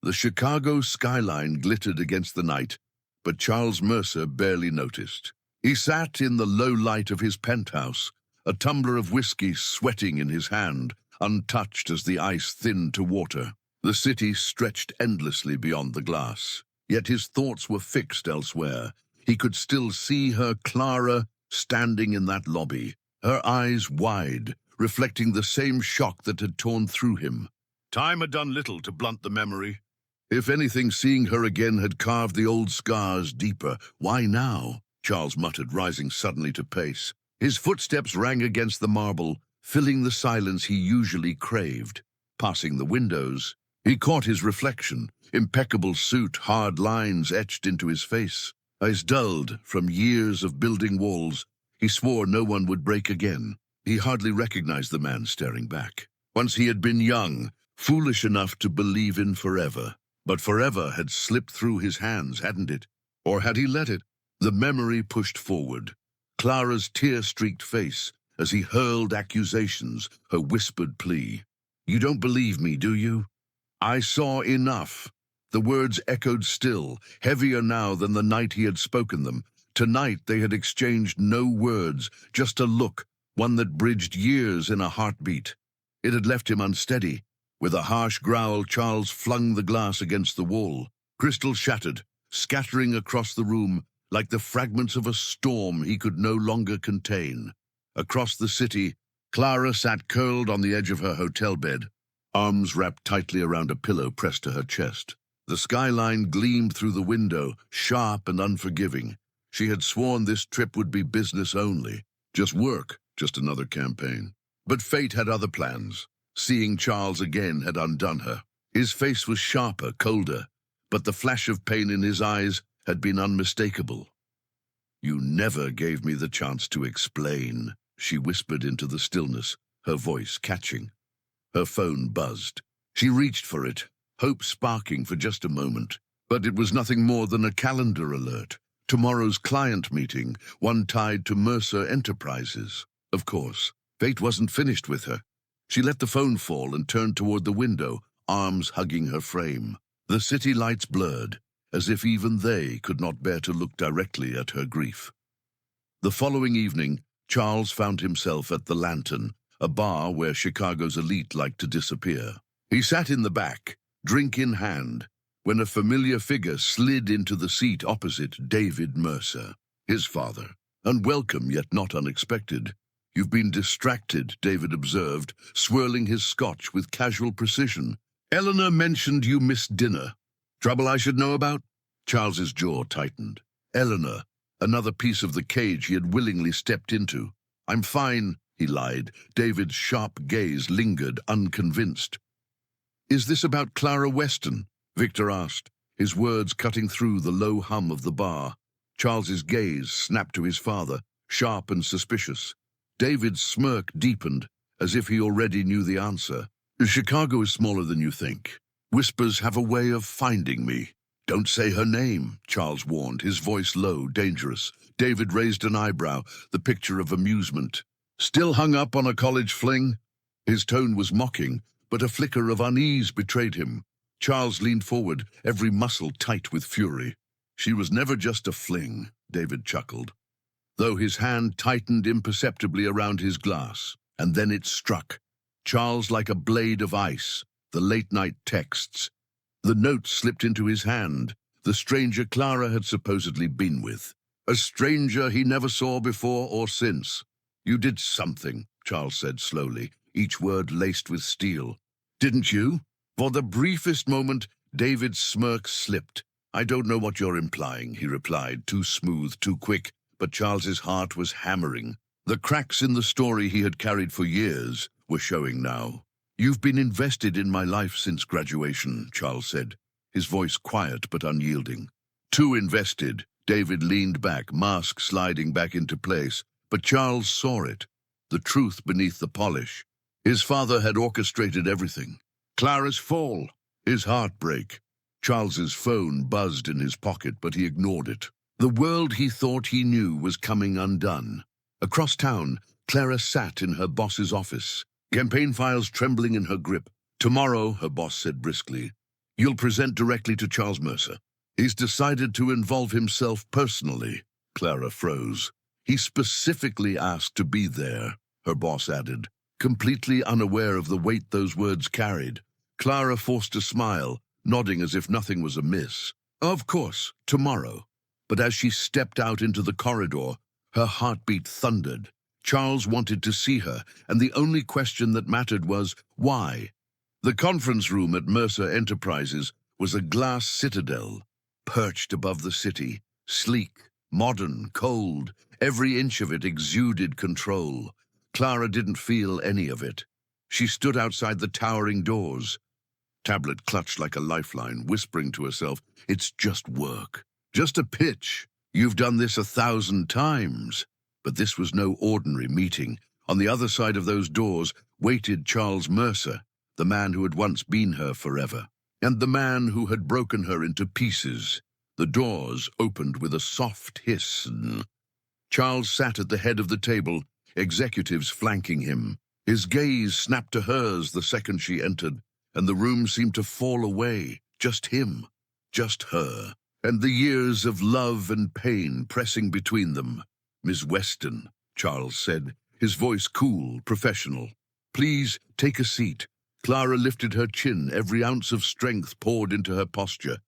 The Chicago skyline glittered against the night, but Charles Mercer barely noticed. He sat in the low light of his penthouse, a tumbler of whiskey sweating in his hand, untouched as the ice thinned to water. The city stretched endlessly beyond the glass, yet his thoughts were fixed elsewhere. He could still see her, Clara, standing in that lobby, her eyes wide, reflecting the same shock that had torn through him. Time had done little to blunt the memory. If anything, seeing her again had carved the old scars deeper. Why now? Charles muttered, rising suddenly to pace. His footsteps rang against the marble, filling the silence he usually craved. Passing the windows, he caught his reflection, impeccable suit, hard lines etched into his face. Eyes dulled from years of building walls, he swore no one would break again. He hardly recognized the man staring back. Once he had been young, foolish enough to believe in forever. But forever had slipped through his hands, hadn't it? Or had he let it? The memory pushed forward. Clara's tear-streaked face as he hurled accusations, her whispered plea. "You don't believe me, do you?" "I saw enough." The words echoed still, heavier now than the night he had spoken them. Tonight they had exchanged no words, just a look, one that bridged years in a heartbeat. It had left him unsteady. With a harsh growl, Charles flung the glass against the wall. Crystal shattered, scattering across the room like the fragments of a storm he could no longer contain. Across the city, Clara sat curled on the edge of her hotel bed, arms wrapped tightly around a pillow pressed to her chest. The skyline gleamed through the window, sharp and unforgiving. She had sworn this trip would be business only. Just work, just another campaign. But fate had other plans. Seeing Charles again had undone her. His face was sharper, colder, but the flash of pain in his eyes had been unmistakable. "You never gave me the chance to explain," she whispered into the stillness, her voice catching. Her phone buzzed. She reached for it, hope sparking for just a moment. But it was nothing more than a calendar alert. Tomorrow's client meeting, one tied to Mercer Enterprises. Of course, fate wasn't finished with her. She let the phone fall and turned toward the window, arms hugging her frame. The city lights blurred, as if even they could not bear to look directly at her grief. The following evening, Charles found himself at the Lantern, a bar where Chicago's elite liked to disappear. He sat in the back, drink in hand, when a familiar figure slid into the seat opposite David Mercer, his father. Unwelcome yet not unexpected. "You've been distracted," David observed, swirling his scotch with casual precision. "Eleanor mentioned you missed dinner. Trouble I should know about?" Charles's jaw tightened. Eleanor, another piece of the cage he had willingly stepped into. "I'm fine," he lied. David's sharp gaze lingered, unconvinced. "Is this about Clara Weston?" Victor asked, his words cutting through the low hum of the bar. Charles's gaze snapped to his father, sharp and suspicious. David's smirk deepened, as if he already knew the answer. "Chicago is smaller than you think. Whispers have a way of finding me." "Don't say her name," Charles warned, his voice low, dangerous. David raised an eyebrow, the picture of amusement. "Still hung up on a college fling?" His tone was mocking, but a flicker of unease betrayed him. Charles leaned forward, every muscle tight with fury. "She was never just a fling," David chuckled, though his hand tightened imperceptibly around his glass. And then it struck. Charles like a blade of ice, the late-night texts. The notes slipped into his hand, the stranger Clara had supposedly been with. A stranger he never saw before or since. "You did something," Charles said slowly, each word laced with steel. "Didn't you?" For the briefest moment, David's smirk slipped. "I don't know what you're implying," he replied, too smooth, too quick, but Charles's heart was hammering. The cracks in the story he had carried for years were showing now. "You've been invested in my life since graduation," Charles said, his voice quiet but unyielding. "Too invested." David leaned back, mask sliding back into place, but Charles saw it, the truth beneath the polish. His father had orchestrated everything. Clara's fall, his heartbreak. Charles's phone buzzed in his pocket, but he ignored it. The world he thought he knew was coming undone. Across town, Clara sat in her boss's office, campaign files trembling in her grip. "Tomorrow," her boss said briskly, You'll present directly to Charles Mercer. He's decided to involve himself personally. Clara froze. He specifically asked to be there, her boss added, completely unaware of the weight those words carried. Clara forced a smile, nodding as if nothing was amiss. Of course, tomorrow. But as she stepped out into the corridor, her heartbeat thundered. Charles wanted to see her, and the only question that mattered was, why? The conference room at Mercer Enterprises was a glass citadel, perched above the city, sleek, modern, cold. Every inch of it exuded control. Clara didn't feel any of it. She stood outside the towering doors. Tablet clutched like a lifeline, whispering to herself, "It's just work. Just a pitch. You've done this 1,000 times." But this was no ordinary meeting. On the other side of those doors waited Charles Mercer, the man who had once been her forever, and the man who had broken her into pieces. The doors opened with a soft hiss. Charles sat at the head of the table, executives flanking him. His gaze snapped to hers the second she entered, and the room seemed to fall away. Just him, just her, and the years of love and pain pressing between them. "Miss Weston," Charles said, his voice cool, professional. "Please take a seat." Clara lifted her chin, every ounce of strength poured into her posture.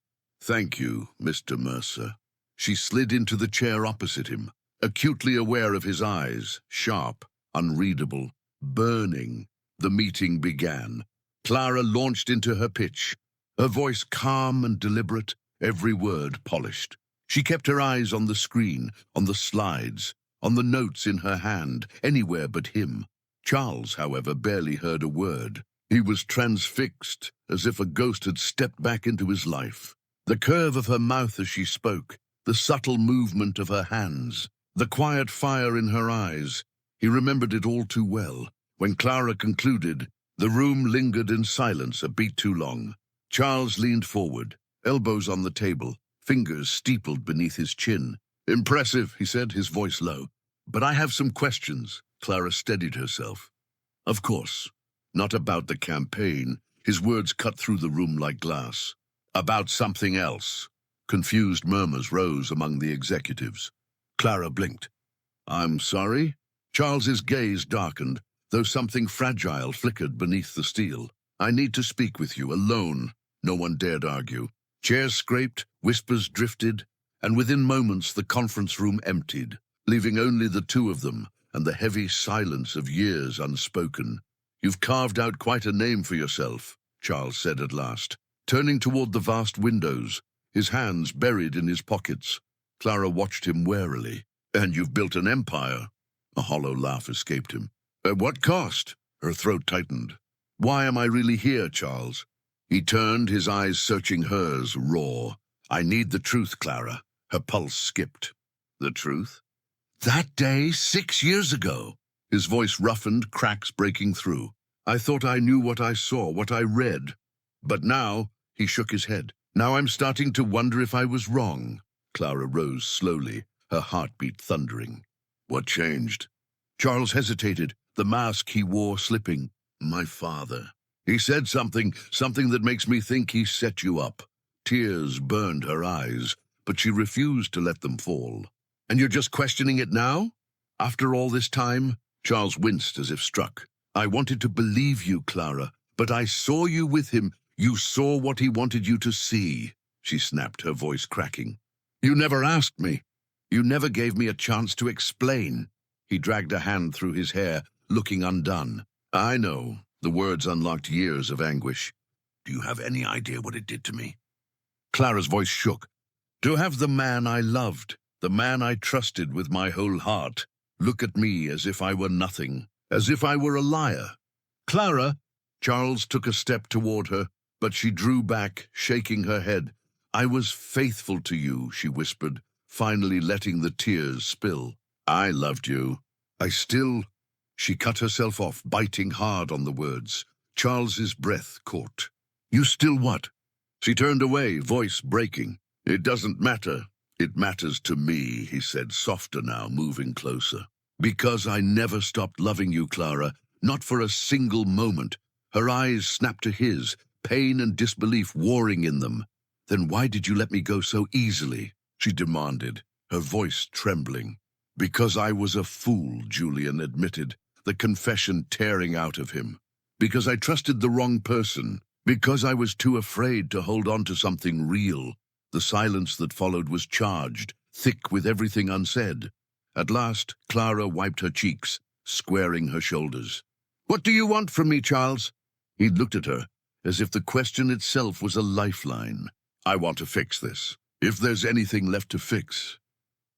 "Thank you, Mr. Mercer." She slid into the chair opposite him, acutely aware of his eyes, sharp, unreadable, burning. The meeting began. Clara launched into her pitch, her voice calm and deliberate, every word polished. She kept her eyes on the screen, on the slides, on the notes in her hand, anywhere but him. Charles, however, barely heard a word. He was transfixed, as if a ghost had stepped back into his life. The curve of her mouth as she spoke, the subtle movement of her hands, the quiet fire in her eyes. He remembered it all too well. When Clara concluded, the room lingered in silence a beat too long. Charles leaned forward, elbows on the table, fingers steepled beneath his chin. "Impressive," he said, his voice low. "But I have some questions." Clara steadied herself. "Of course. Not about the campaign." His words cut through the room like glass. "About something else." Confused murmurs rose among the executives. Clara blinked. "I'm sorry?" Charles's gaze darkened, though something fragile flickered beneath the steel. "I need to speak with you, alone." No one dared argue. Chairs scraped, whispers drifted, and within moments the conference room emptied, leaving only the two of them and the heavy silence of years unspoken. "You've carved out quite a name for yourself," Charles said at last, turning toward the vast windows, his hands buried in his pockets. Clara watched him warily. "And you've built an empire." A hollow laugh escaped him. "At what cost?" Her throat tightened. "Why am I really here, Charles?" He turned, his eyes searching hers, raw. "I need the truth, Clara." Her pulse skipped. "The truth?" "That day, 6 years ago." His voice roughened, cracks breaking through. "I thought I knew what I saw, what I read. But now," he shook his head, "now I'm starting to wonder if I was wrong." Clara rose slowly, her heartbeat thundering. "What changed?" Charles hesitated, the mask he wore slipping. "My father. He said something that makes me think he set you up." Tears burned her eyes, but she refused to let them fall. "And you're just questioning it now? After all this time?" Charles winced as if struck. "I wanted to believe you, Clara, but I saw you with him. You saw what he wanted you to see," she snapped, her voice cracking. "You never asked me. You never gave me a chance to explain." He dragged a hand through his hair, looking undone. "I know." The words unlocked years of anguish. "Do you have any idea what it did to me?" Clara's voice shook. "To have the man I loved, the man I trusted with my whole heart, look at me as if I were nothing, as if I were a liar." "Clara!" Charles took a step toward her, but she drew back, shaking her head. "I was faithful to you," she whispered, finally letting the tears spill. "I loved you. I still—" She cut herself off, biting hard on the words. Charles's breath caught. "You still what?" She turned away, voice breaking. "It doesn't matter. It matters to me," he said, softer now, moving closer. "Because I never stopped loving you, Clara, not for a single moment." Her eyes snapped to his, pain and disbelief warring in them. "Then why did you let me go so easily?" she demanded, her voice trembling. "Because I was a fool," Julian admitted, the confession tearing out of him. "Because I trusted the wrong person. Because I was too afraid to hold on to something real." The silence that followed was charged, thick with everything unsaid. At last, Clara wiped her cheeks, squaring her shoulders. "What do you want from me, Charles?" He looked at her, as if the question itself was a lifeline. "I want to fix this. If there's anything left to fix."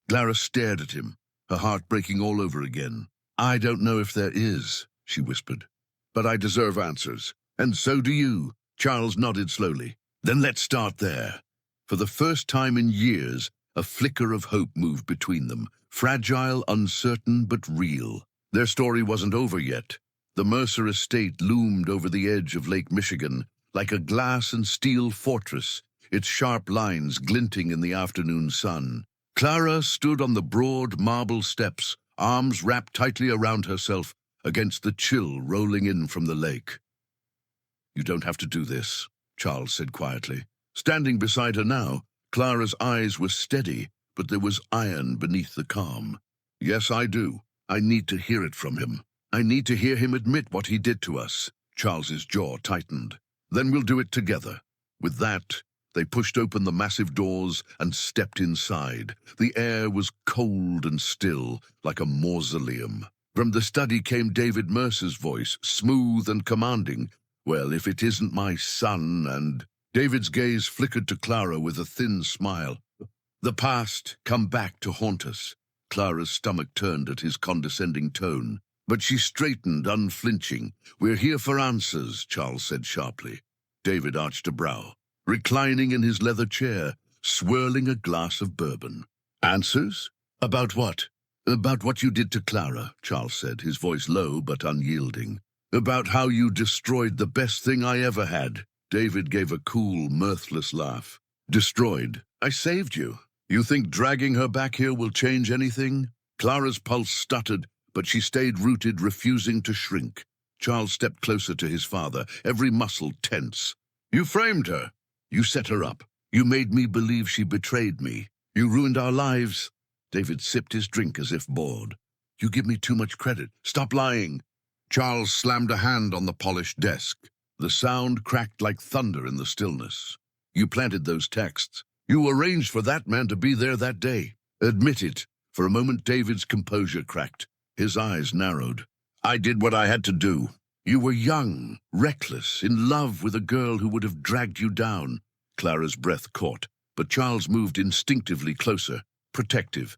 Clara stared at him, her heart breaking all over again. "I don't know if there is," she whispered. "But I deserve answers. And so do you." Charles nodded slowly. "Then let's start there." For the first time in years, a flicker of hope moved between them, fragile, uncertain, but real. Their story wasn't over yet. The Mercer estate loomed over the edge of Lake Michigan, like a glass and steel fortress, its sharp lines glinting in the afternoon sun. Clara stood on the broad marble steps, arms wrapped tightly around herself, against the chill rolling in from the lake. "You don't have to do this," Charles said quietly. Standing beside her now, Clara's eyes were steady, but there was iron beneath the calm. "Yes, I do. I need to hear it from him. I need to hear him admit what he did to us." Charles's jaw tightened. "Then we'll do it together." With that, they pushed open the massive doors and stepped inside. The air was cold and still, like a mausoleum. From the study came David Mercer's voice, smooth and commanding. "Well, if it isn't my son and—" David's gaze flickered to Clara with a thin smile. "The past, come back to haunt us." Clara's stomach turned at his condescending tone, but she straightened, unflinching. "We're here for answers," Charles said sharply. David arched a brow, reclining in his leather chair, swirling a glass of bourbon. "Answers? About what?" "About what you did to Clara," Charles said, his voice low but unyielding. "About how you destroyed the best thing I ever had." David gave a cool, mirthless laugh. "Destroyed? I saved you. You think dragging her back here will change anything?" Clara's pulse stuttered, but she stayed rooted, refusing to shrink. Charles stepped closer to his father, every muscle tense. "You framed her. You set her up. You made me believe she betrayed me. You ruined our lives." David sipped his drink as if bored. "You give me too much credit. Stop lying." Charles slammed a hand on the polished desk. The sound cracked like thunder in the stillness. "You planted those texts. You arranged for that man to be there that day. Admit it." For a moment, David's composure cracked. His eyes narrowed. "I did what I had to do. You were young, reckless, in love with a girl who would have dragged you down." Clara's breath caught, but Charles moved instinctively closer, protective.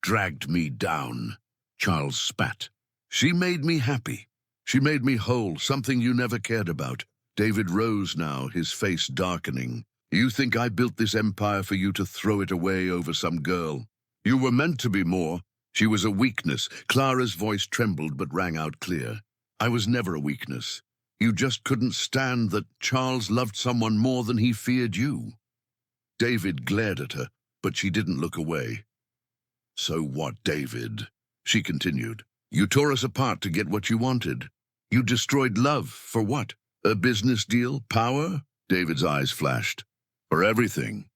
"Dragged me down," Charles spat. "She made me happy. She made me whole, something you never cared about." David rose now, his face darkening. "You think I built this empire for you to throw it away over some girl? You were meant to be more. She was a weakness." Clara's voice trembled but rang out clear. "I was never a weakness. You just couldn't stand that Charles loved someone more than he feared you." David glared at her, but she didn't look away. "So what, David?" she continued. "You tore us apart to get what you wanted. You destroyed love. For what? A business deal? Power?" David's eyes flashed. "For everything.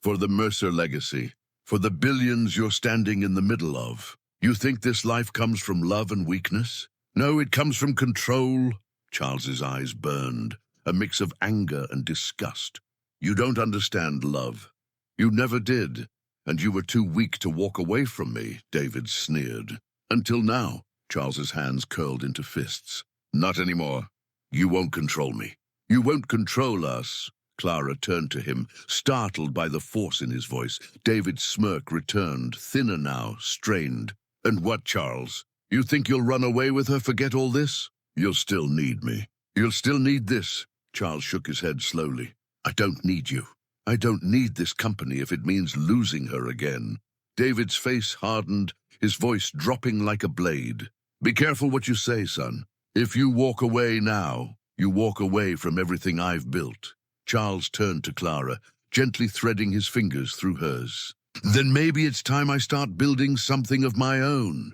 For the Mercer legacy. For the billions you're standing in the middle of. You think this life comes from love and weakness? No, it comes from control." Charles's eyes burned, a mix of anger and disgust. "You don't understand love. You never did. And you were too weak to walk away from me," David sneered. "Until now." Charles's hands curled into fists. "Not anymore. You won't control me. You won't control us." Clara turned to him, startled by the force in his voice. David's smirk returned, thinner now, strained. "And what, Charles? You think you'll run away with her, forget all this? You'll still need me. You'll still need this." Charles shook his head slowly. "I don't need you. I don't need this company if it means losing her again." David's face hardened, his voice dropping like a blade. "Be careful what you say, son. If you walk away now, you walk away from everything I've built." Charles turned to Clara, gently threading his fingers through hers. "Then maybe it's time I start building something of my own."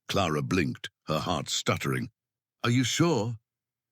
Clara blinked, her heart stuttering. "Are you sure?"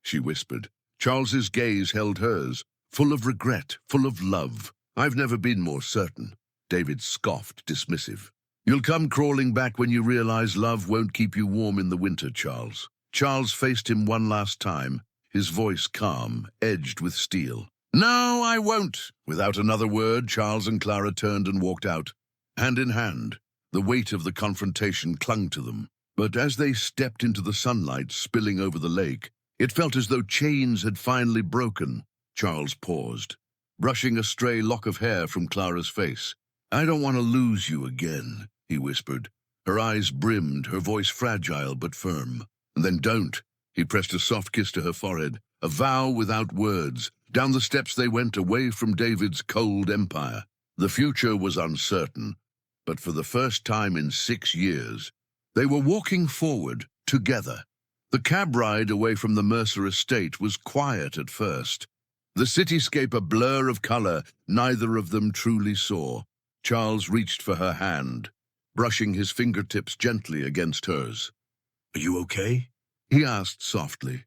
she whispered. Charles's gaze held hers, full of regret, full of love. "I've never been more certain," David scoffed, dismissive. "You'll come crawling back when you realize love won't keep you warm in the winter, Charles." Charles faced him one last time, his voice calm, edged with steel. "No, I won't." Without another word, Charles and Clara turned and walked out. Hand in hand, the weight of the confrontation clung to them. But as they stepped into the sunlight spilling over the lake, it felt as though chains had finally broken. Charles paused, brushing a stray lock of hair from Clara's face. "I don't want to lose you again," he whispered. Her eyes brimmed, her voice fragile but firm. "Then don't." He pressed a soft kiss to her forehead, a vow without words. Down the steps they went, away from David's cold empire. The future was uncertain, but for the first time in 6 years, they were walking forward, together. The cab ride away from the Mercer estate was quiet at first. The cityscape a blur of color neither of them truly saw. Charles reached for her hand, brushing his fingertips gently against hers. "Are you okay?" he asked softly.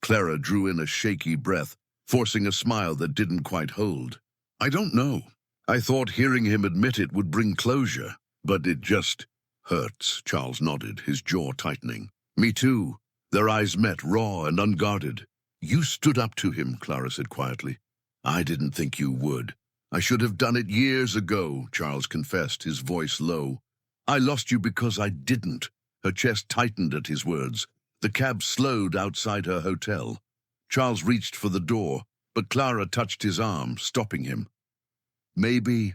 Clara drew in a shaky breath, forcing a smile that didn't quite hold. "I don't know. I thought hearing him admit it would bring closure, but it just hurts." Charles nodded, his jaw tightening. "Me too." Their eyes met, raw and unguarded. "You stood up to him," Clara said quietly. "I didn't think you would." "I should have done it years ago," Charles confessed, his voice low. "I lost you because I didn't." Her chest tightened at his words. The cab slowed outside her hotel. Charles reached for the door, but Clara touched his arm, stopping him. Maybe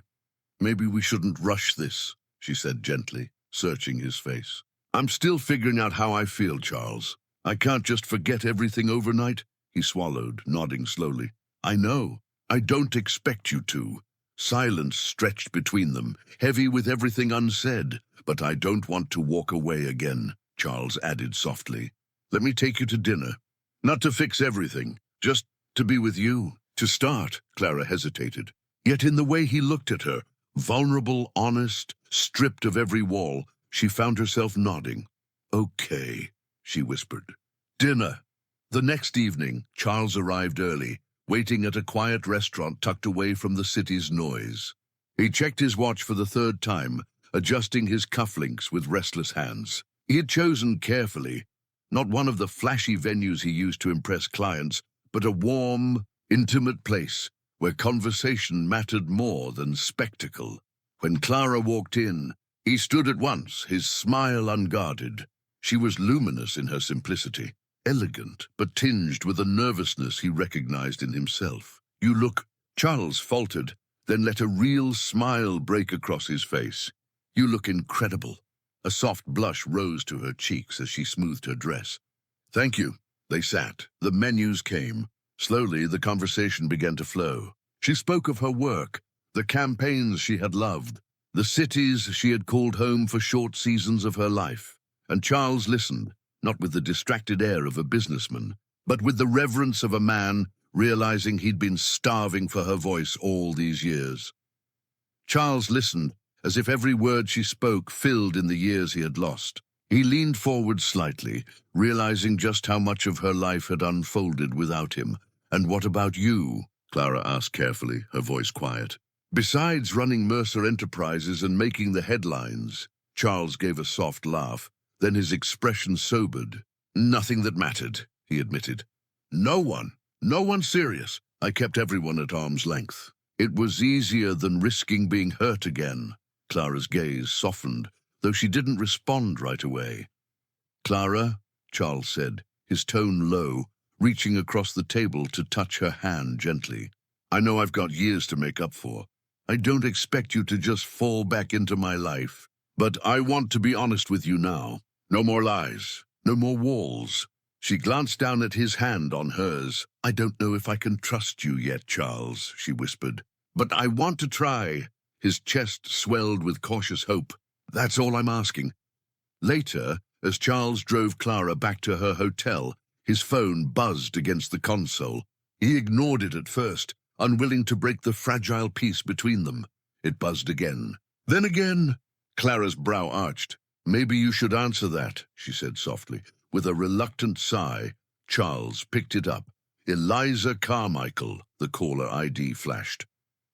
we shouldn't rush this," she said gently, searching his face. "I'm still figuring out how I feel, Charles. I can't just forget everything overnight." He swallowed, nodding slowly. "I know. I don't expect you to." Silence stretched between them, heavy with everything unsaid. "But I don't want to walk away again," Charles added softly. "Let me take you to dinner. Not to fix everything, just to be with you." "To start," Clara hesitated. Yet in the way he looked at her, vulnerable, honest, stripped of every wall, she found herself nodding. "Okay," she whispered. Dinner. The next evening, Charles arrived early, waiting at a quiet restaurant tucked away from the city's noise. He checked his watch for the 3rd time, adjusting his cufflinks with restless hands. He had chosen carefully, not one of the flashy venues he used to impress clients, but a warm, intimate place where conversation mattered more than spectacle. When Clara walked in, he stood at once, his smile unguarded. She was luminous in her simplicity, elegant, but tinged with a nervousness he recognized in himself. "You look," Charles faltered, then let a real smile break across his face. "You look incredible." A soft blush rose to her cheeks as she smoothed her dress. "Thank you." They sat. The menus came. Slowly, the conversation began to flow. She spoke of her work, the campaigns she had loved, the cities she had called home for short seasons of her life. And Charles listened, not with the distracted air of a businessman, but with the reverence of a man realizing he'd been starving for her voice all these years. Charles listened, as if every word she spoke filled in the years he had lost. He leaned forward slightly, realizing just how much of her life had unfolded without him. "And what about you?" Clara asked carefully, her voice quiet. "Besides running Mercer Enterprises and making the headlines," Charles gave a soft laugh. Then his expression sobered. "Nothing that mattered," he admitted. No one serious. I kept everyone at arm's length. It was easier than risking being hurt again." Clara's gaze softened, though she didn't respond right away. "Clara," Charles said, his tone low, reaching across the table to touch her hand gently. "I know I've got years to make up for. I don't expect you to just fall back into my life. But I want to be honest with you now. No more lies, no more walls." She glanced down at his hand on hers. "I don't know if I can trust you yet, Charles," she whispered. "But I want to try." His chest swelled with cautious hope. "That's all I'm asking." Later, as Charles drove Clara back to her hotel, his phone buzzed against the console. He ignored it at first, unwilling to break the fragile peace between them. It buzzed again. Then again. Clara's brow arched. "Maybe you should answer that," she said softly. With a reluctant sigh, Charles picked it up, Eliza Carmichael, the caller ID flashed.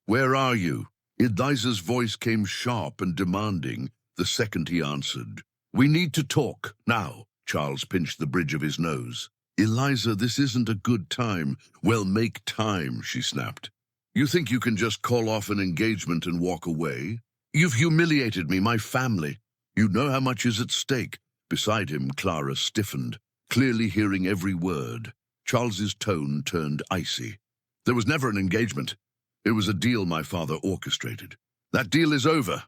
"Where are you?" Eliza's voice came sharp and demanding the second he answered. "We need to talk, now." Charles pinched the bridge of his nose. "Eliza, this isn't a good time." "Well, make time," she snapped. "You think you can just call off an engagement and walk away? You've humiliated me, my family. You know how much is at stake." Beside him, Clara stiffened, clearly hearing every word. Charles's tone turned icy. "There was never an engagement. It was a deal my father orchestrated. That deal is over."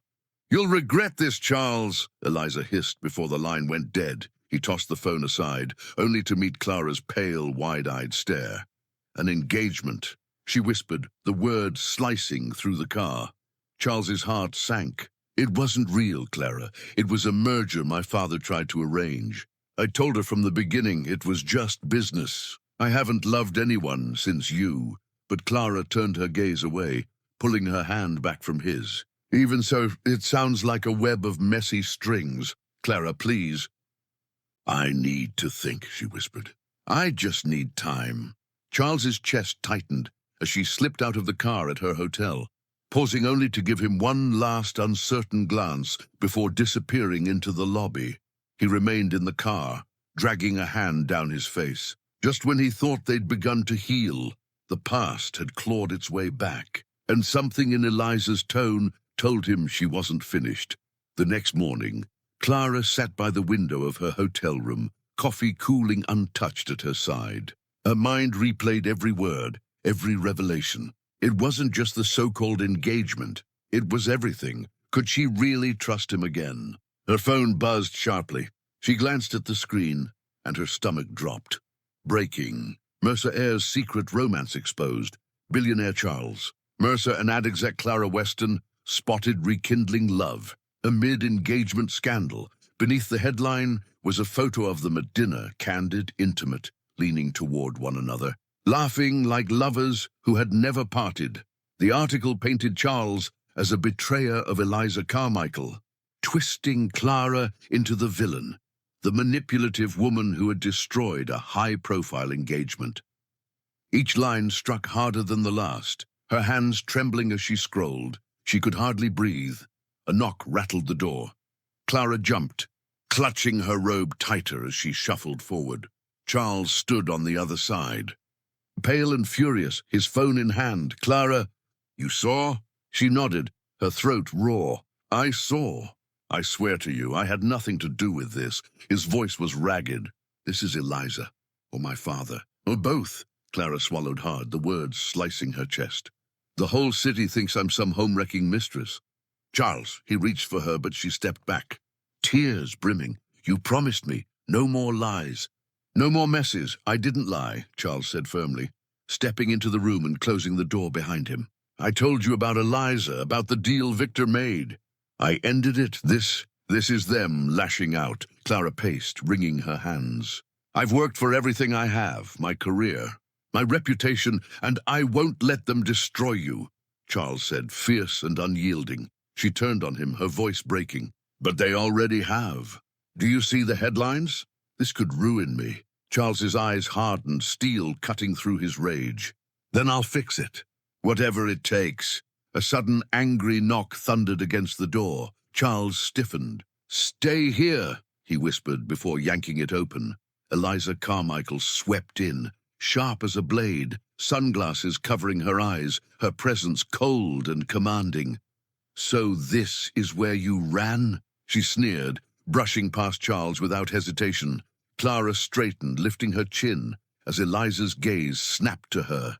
"You'll regret this, Charles," Eliza hissed before the line went dead. He tossed the phone aside, only to meet Clara's pale, wide-eyed stare. "An engagement," she whispered, the word slicing through the car. Charles's heart sank. "It wasn't real, Clara. It was a merger my father tried to arrange. I told her from the beginning it was just business. I haven't loved anyone since you." But Clara turned her gaze away, pulling her hand back from his. "Even so, it sounds like a web of messy strings. Clara, please." "I need to think," she whispered. "I just need time." Charles's chest tightened as she slipped out of the car at her hotel, pausing only to give him one last uncertain glance before disappearing into the lobby. He remained in the car, dragging a hand down his face. Just when he thought they'd begun to heal, the past had clawed its way back, and something in Eliza's tone told him she wasn't finished. The next morning, Clara sat by the window of her hotel room, coffee cooling untouched at her side. Her mind replayed every word, every revelation. It wasn't just the so-called engagement. It was everything. Could she really trust him again? Her phone buzzed sharply. She glanced at the screen, and her stomach dropped. Breaking. Mercer Heir's secret romance exposed. Billionaire Charles. Mercer and ad exec Clara Weston spotted rekindling love. Amid engagement scandal, beneath the headline was a photo of them at dinner, candid, intimate, leaning toward one another, laughing like lovers who had never parted. The article painted Charles as a betrayer of Eliza Carmichael, twisting Clara into the villain, the manipulative woman who had destroyed a high-profile engagement. Each line struck harder than the last, her hands trembling as she scrolled. She could hardly breathe. A knock rattled the door. Clara jumped, clutching her robe tighter as she shuffled forward. Charles stood on the other side, pale and furious, his phone in hand. "Clara, you saw?" She nodded, her throat raw. "I saw. I swear to you, I had nothing to do with this." His voice was ragged. "This is Eliza, or my father, or both." Clara swallowed hard, the words slicing her chest. "The whole city thinks I'm some home-wrecking mistress." "Charles," he reached for her, but she stepped back, tears brimming. "You promised me. No more lies. No more messes." "I didn't lie," Charles said firmly, stepping into the room and closing the door behind him. "I told you about Eliza, about the deal Victor made. I ended it. This is them lashing out." Clara paced, wringing her hands. "I've worked for everything I have, my career, my reputation, and I won't let them destroy you," Charles said, fierce and unyielding. She turned on him, her voice breaking. "But they already have. Do you see the headlines? This could ruin me." Charles's eyes hardened, steel cutting through his rage. "Then I'll fix it. Whatever it takes." A sudden angry knock thundered against the door. Charles stiffened. "Stay here," he whispered before yanking it open. Eliza Carmichael swept in, sharp as a blade, sunglasses covering her eyes, her presence cold and commanding. "So this is where you ran?" she sneered, brushing past Charles without hesitation. Clara straightened, lifting her chin, as Eliza's gaze snapped to her.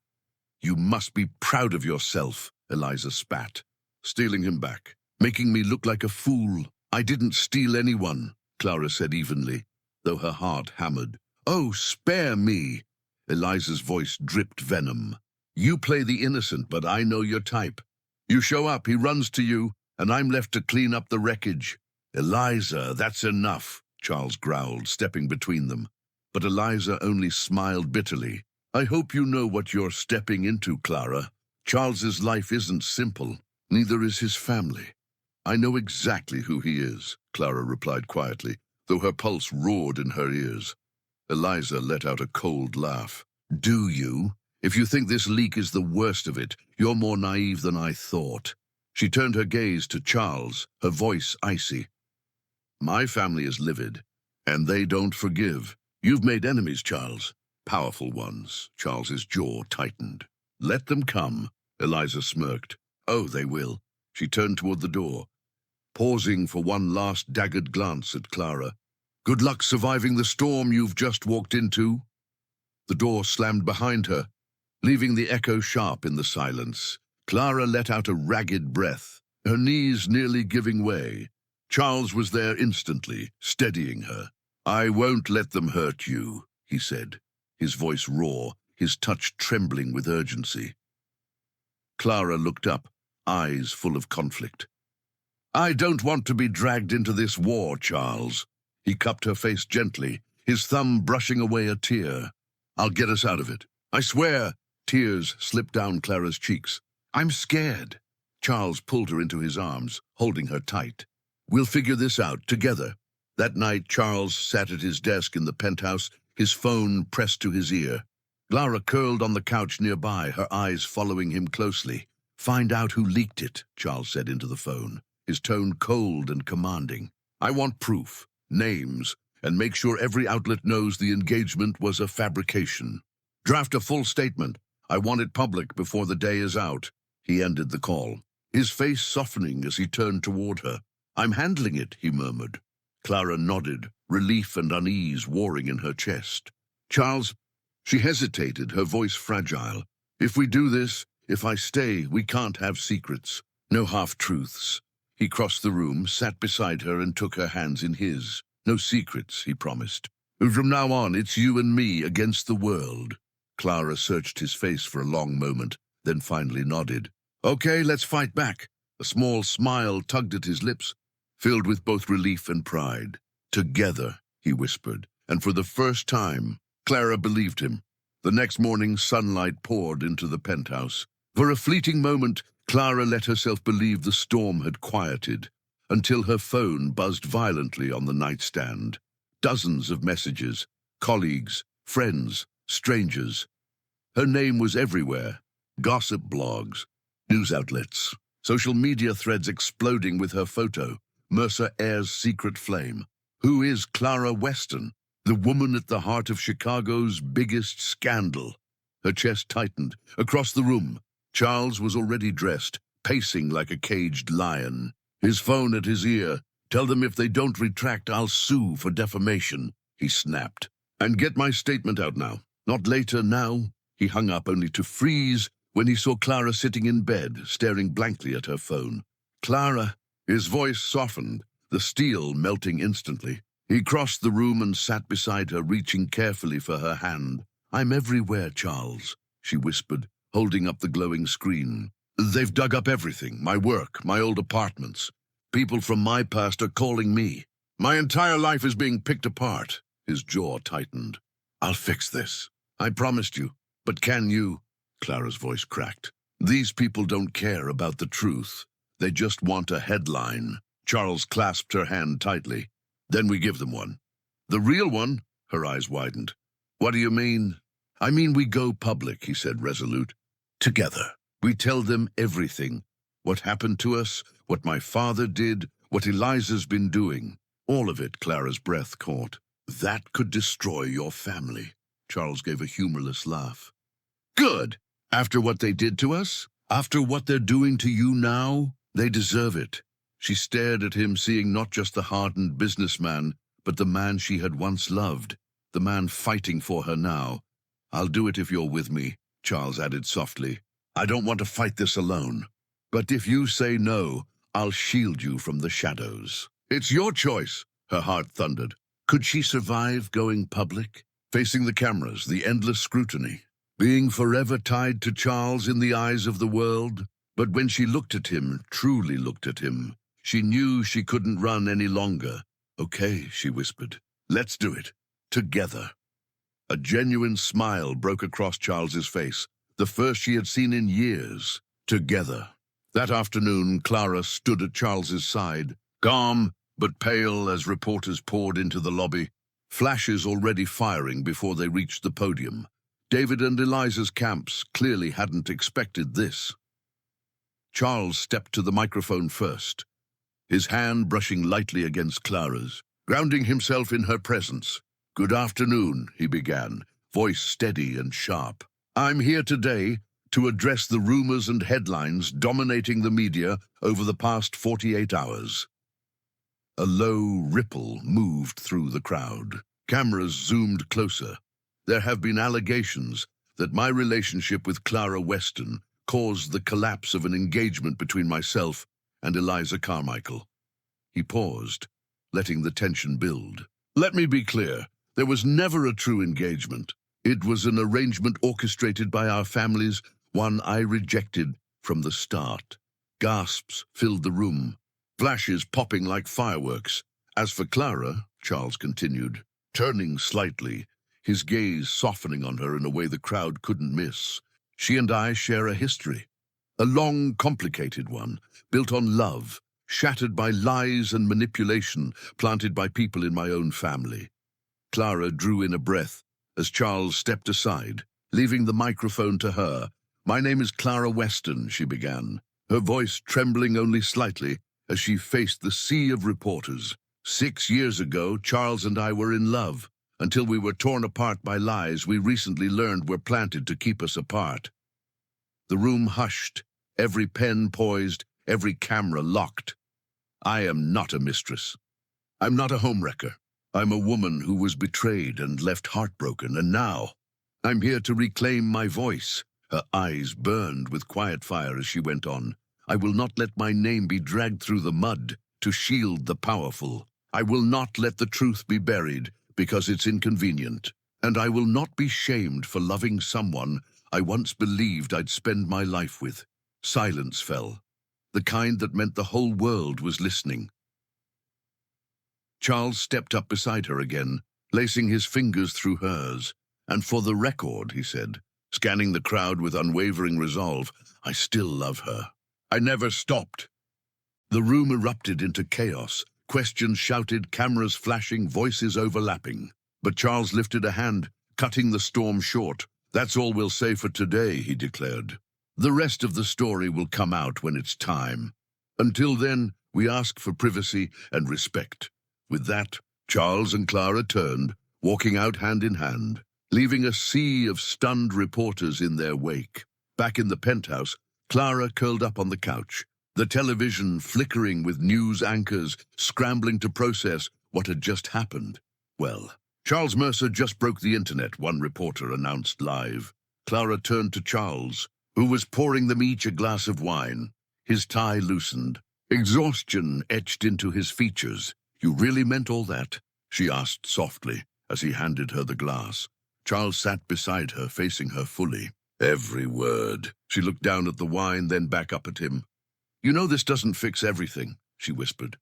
"You must be proud of yourself," Eliza spat, stealing him back, "making me look like a fool." "I didn't steal anyone," Clara said evenly, though her heart hammered. "Oh, spare me!" Eliza's voice dripped venom. "You play the innocent, but I know your type. You show up, he runs to you, and I'm left to clean up the wreckage." "Eliza, that's enough," Charles growled, stepping between them. But Eliza only smiled bitterly. "I hope you know what you're stepping into, Clara. Charles's life isn't simple. Neither is his family." "I know exactly who he is," Clara replied quietly, though her pulse roared in her ears. Eliza let out a cold laugh. Do you? If you think this leak is the worst of it, you're more naive than I thought. She turned her gaze to Charles, her voice icy. My family is livid, and they don't forgive. You've made enemies, Charles. Powerful ones. Charles's jaw tightened. Let them come, Eliza smirked. Oh, they will. She turned toward the door, pausing for one last daggered glance at Clara. Good luck surviving the storm you've just walked into. The door slammed behind her, leaving the echo sharp in the silence. Clara let out a ragged breath, her knees nearly giving way. Charles was there instantly, steadying her. I won't let them hurt you, he said, his voice raw, his touch trembling with urgency. Clara looked up, eyes full of conflict. I don't want to be dragged into this war, Charles. He cupped her face gently, his thumb brushing away a tear. I'll get us out of it. I swear. Tears slipped down Clara's cheeks. I'm scared. Charles pulled her into his arms, holding her tight. We'll figure this out together. That night, Charles sat at his desk in the penthouse, his phone pressed to his ear. Clara curled on the couch nearby, her eyes following him closely. Find out who leaked it, Charles said into the phone, his tone cold and commanding. I want proof, names, and make sure every outlet knows the engagement was a fabrication. Draft a full statement. I want it public before the day is out. He ended the call, his face softening as he turned toward her. I'm handling it, he murmured. Clara nodded, relief and unease warring in her chest. Charles, she hesitated, her voice fragile. If we do this, if I stay, we can't have secrets. No half-truths. He crossed the room, sat beside her and took her hands in his. No secrets, he promised. From now on, it's you and me against the world. Clara searched his face for a long moment, then finally nodded. Okay, let's fight back. A small smile tugged at his lips, filled with both relief and pride. Together, he whispered, and for the first time, Clara believed him. The next morning, sunlight poured into the penthouse. For a fleeting moment, Clara let herself believe the storm had quieted, until her phone buzzed violently on the nightstand. Dozens of messages, colleagues, friends, strangers. Her name was everywhere. Gossip blogs, news outlets, social media threads exploding with her photo. Mercer Air's secret flame. Who is Clara Weston, the woman at the heart of Chicago's biggest scandal? Her chest tightened. Across the room, Charles was already dressed, pacing like a caged lion. His phone at his ear. Tell them if they don't retract, I'll sue for defamation, he snapped. And get my statement out now. Not later, now. He hung up only to freeze when he saw Clara sitting in bed, staring blankly at her phone. Clara, his voice softened, the steel melting instantly. He crossed the room and sat beside her, reaching carefully for her hand. I'm everywhere, Charles, she whispered, holding up the glowing screen. They've dug up everything, my work, my old apartments. People from my past are calling me. My entire life is being picked apart. His jaw tightened. I'll fix this. I promised you. But can you? Clara's voice cracked. These people don't care about the truth. They just want a headline. Charles clasped her hand tightly. Then we give them one. The real one? Her eyes widened. What do you mean? I mean we go public, he said, resolute. Together. We tell them everything. What happened to us, what my father did, what Eliza's been doing. All of it, Clara's breath caught. That could destroy your family. Charles gave a humorless laugh. Good. After what they did to us? After what they're doing to you now? They deserve it. She stared at him, seeing not just the hardened businessman, but the man she had once loved, the man fighting for her now. I'll do it if you're with me, Charles added softly. I don't want to fight this alone. But if you say no, I'll shield you from the shadows. It's your choice, her heart thundered. Could she survive going public? Facing the cameras, the endless scrutiny, being forever tied to Charles in the eyes of the world? But when she looked at him, truly looked at him, she knew she couldn't run any longer. Okay, she whispered. Let's do it. Together. A genuine smile broke across Charles's face, the first she had seen in years. Together. That afternoon, Clara stood at Charles's side, calm but pale as reporters poured into the lobby, flashes already firing before they reached the podium. David and Eliza's camps clearly hadn't expected this. Charles stepped to the microphone first, his hand brushing lightly against Clara's, grounding himself in her presence. "Good afternoon," he began, voice steady and sharp. "I'm here today to address the rumors and headlines dominating the media over the past 48 hours. A low ripple moved through the crowd. Cameras zoomed closer. There have been allegations that my relationship with Clara Weston caused the collapse of an engagement between myself and Eliza Carmichael. He paused, letting the tension build. "Let me be clear. There was never a true engagement. It was an arrangement orchestrated by our families, one I rejected from the start." Gasps filled the room, flashes popping like fireworks. "As for Clara," Charles continued, turning slightly, his gaze softening on her in a way the crowd couldn't miss, "she and I share a history. A long, complicated one, built on love, shattered by lies and manipulation planted by people in my own family." Clara drew in a breath as Charles stepped aside, leaving the microphone to her. "My name is Clara Weston," she began, her voice trembling only slightly as she faced the sea of reporters. "6 years ago, Charles and I were in love, until we were torn apart by lies we recently learned were planted to keep us apart." The room hushed, every pen poised, every camera locked. "I am not a mistress. I'm not a homewrecker. I'm a woman who was betrayed and left heartbroken, and now I'm here to reclaim my voice." Her eyes burned with quiet fire as she went on. "I will not let my name be dragged through the mud to shield the powerful. I will not let the truth be buried because it's inconvenient. And I will not be shamed for loving someone I once believed I'd spend my life with." Silence fell, the kind that meant the whole world was listening. Charles stepped up beside her again, lacing his fingers through hers. "And for the record," he said, scanning the crowd with unwavering resolve, "I still love her. I never stopped." The room erupted into chaos, questions shouted, cameras flashing, voices overlapping. But Charles lifted a hand, cutting the storm short. "That's all we'll say for today," he declared. "The rest of the story will come out when it's time. Until then, we ask for privacy and respect." With that, Charles and Clara turned, walking out hand in hand, leaving a sea of stunned reporters in their wake. Back in the penthouse, Clara curled up on the couch, the television flickering with news anchors scrambling to process what had just happened. "Well, Charles Mercer just broke the internet," one reporter announced live. Clara turned to Charles, who was pouring them each a glass of wine. His tie loosened. Exhaustion etched into his features. "You really meant all that?" she asked softly as he handed her the glass. Charles sat beside her, facing her fully. "Every word." She looked down at the wine, then back up at him. "You know this doesn't fix everything," she whispered.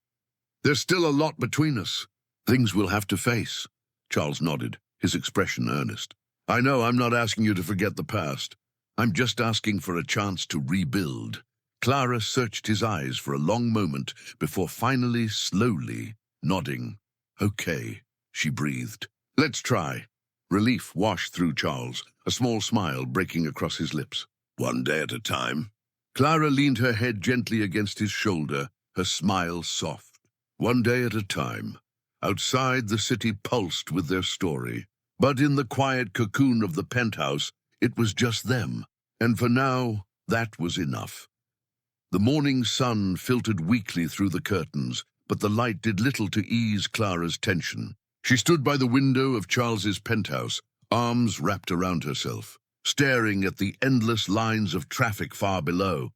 "There's still a lot between us. Things we'll have to face." Charles nodded, his expression earnest. "I know I'm not asking you to forget the past. I'm just asking for a chance to rebuild." Clara searched his eyes for a long moment before finally, slowly, nodding. "Okay," she breathed. "Let's try." Relief washed through Charles, a small smile breaking across his lips. "One day at a time." Clara leaned her head gently against his shoulder, her smile soft. "One day at a time." Outside, the city pulsed with their story. But in the quiet cocoon of the penthouse, it was just them. And for now, that was enough. The morning sun filtered weakly through the curtains, but the light did little to ease Clara's tension. She stood by the window of Charles's penthouse, arms wrapped around herself, staring at the endless lines of traffic far below.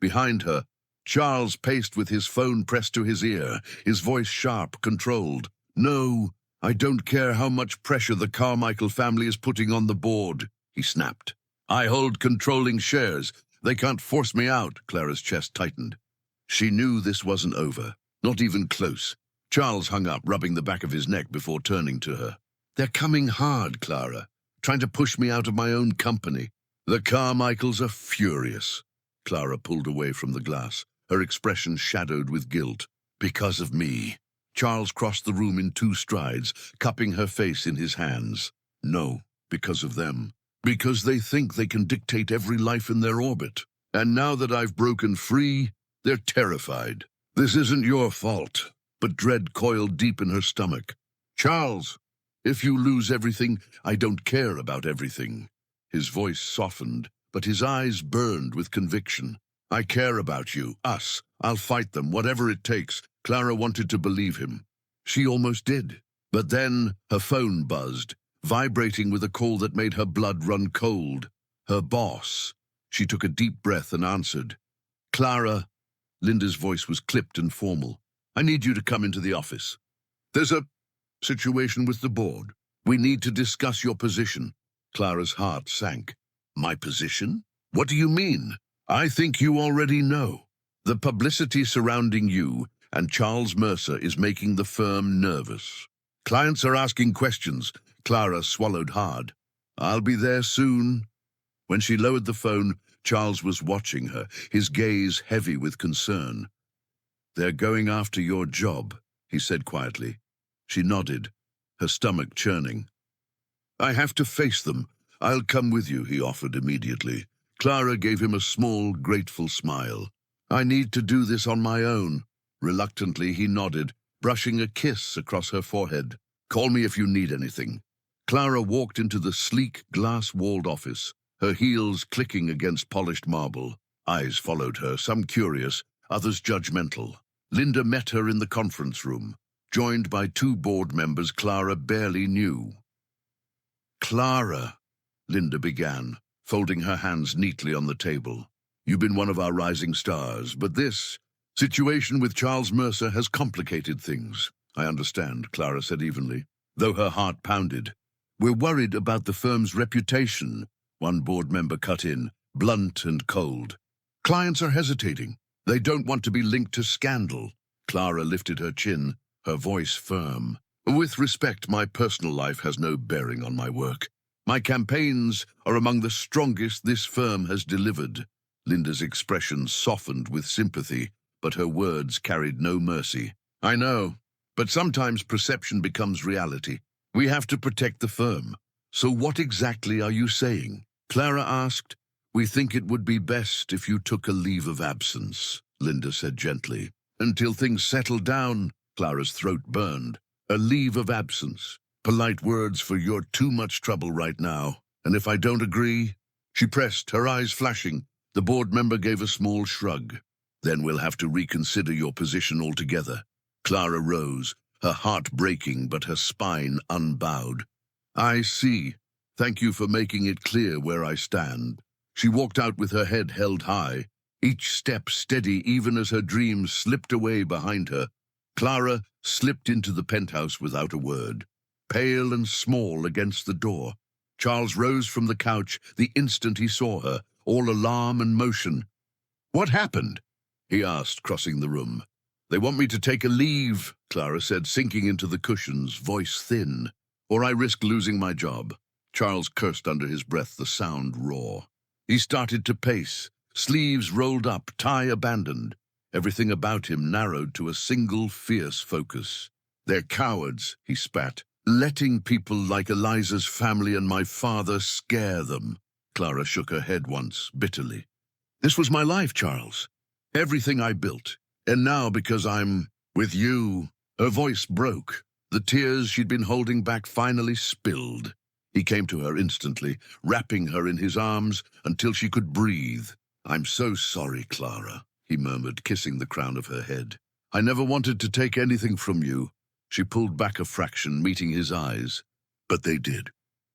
Behind her, Charles paced with his phone pressed to his ear, his voice sharp, controlled. "No, I don't care how much pressure the Carmichael family is putting on the board," he snapped. "I hold controlling shares. They can't force me out." Clara's chest tightened. She knew this wasn't over, not even close. Charles hung up, rubbing the back of his neck before turning to her. "They're coming hard, Clara, trying to push me out of my own company. The Carmichaels are furious." Clara pulled away from the glass, her expression shadowed with guilt. "Because of me." Charles crossed the room in 2 strides, cupping her face in his hands. "No, because of them. Because they think they can dictate every life in their orbit. And now that I've broken free, they're terrified. This isn't your fault. But dread coiled deep in her stomach. Charles, if you lose everything, I don't care about everything. His voice softened, but his eyes burned with conviction. I care about you, us. I'll fight them, whatever it takes. Clara wanted to believe him. She almost did. But then her phone buzzed, vibrating with a call that made her blood run cold. Her boss. She took a deep breath and answered. Clara. Linda's voice was clipped and formal. I need you to come into the office. There's a situation with the board. We need to discuss your position. Clara's heart sank. My position? What do you mean? I think you already know. The publicity surrounding you and Charles Mercer is making the firm nervous. Clients are asking questions. Clara swallowed hard. I'll be there soon. When she lowered the phone, Charles was watching her, his gaze heavy with concern. They're going after your job, he said quietly. She nodded, her stomach churning. I have to face them. I'll come with you, he offered immediately. Clara gave him a small, grateful smile. I need to do this on my own. Reluctantly, he nodded, brushing a kiss across her forehead. Call me if you need anything. Clara walked into the sleek, glass-walled office, her heels clicking against polished marble. Eyes followed her, some curious, others judgmental. Linda met her in the conference room, joined by two board members Clara barely knew. Clara, Linda began, folding her hands neatly on the table. You've been one of our rising stars, but this situation with Charles Mercer has complicated things. I understand, Clara said evenly, though her heart pounded. We're worried about the firm's reputation, one board member cut in, blunt and cold. Clients are hesitating. They don't want to be linked to scandal. Clara lifted her chin, her voice firm. With respect, my personal life has no bearing on my work. My campaigns are among the strongest this firm has delivered. Linda's expression softened with sympathy, but her words carried no mercy. I know, but sometimes perception becomes reality. We have to protect the firm. So what exactly are you saying? Clara asked. We think it would be best if you took a leave of absence, Linda said gently. Until things settle down, Clara's throat burned. A leave of absence. Polite words for you're too much trouble right now. And if I don't agree? She pressed, her eyes flashing. The board member gave a small shrug. Then we'll have to reconsider your position altogether. Clara rose, her heart breaking but her spine unbowed. I see. Thank you for making it clear where I stand. She walked out with her head held high, each step steady even as her dreams slipped away behind her. Clara slipped into the penthouse without a word, pale and small against the door. Charles rose from the couch the instant he saw her, all alarm and motion. What happened? He asked, crossing the room. They want me to take a leave, Clara said, sinking into the cushions, voice thin. Or I risk losing my job. Charles cursed under his breath, the sound raw. He started to pace, sleeves rolled up, tie abandoned. Everything about him narrowed to a single fierce focus. They're cowards, he spat, letting people like Eliza's family and my father scare them. Clara shook her head once, bitterly. This was my life, Charles. Everything I built. And now because I'm with you. Her voice broke. The tears she'd been holding back finally spilled. He came to her instantly, wrapping her in his arms until she could breathe. I'm so sorry, Clara, he murmured, kissing the crown of her head. I never wanted to take anything from you. She pulled back a fraction, meeting his eyes. But they did.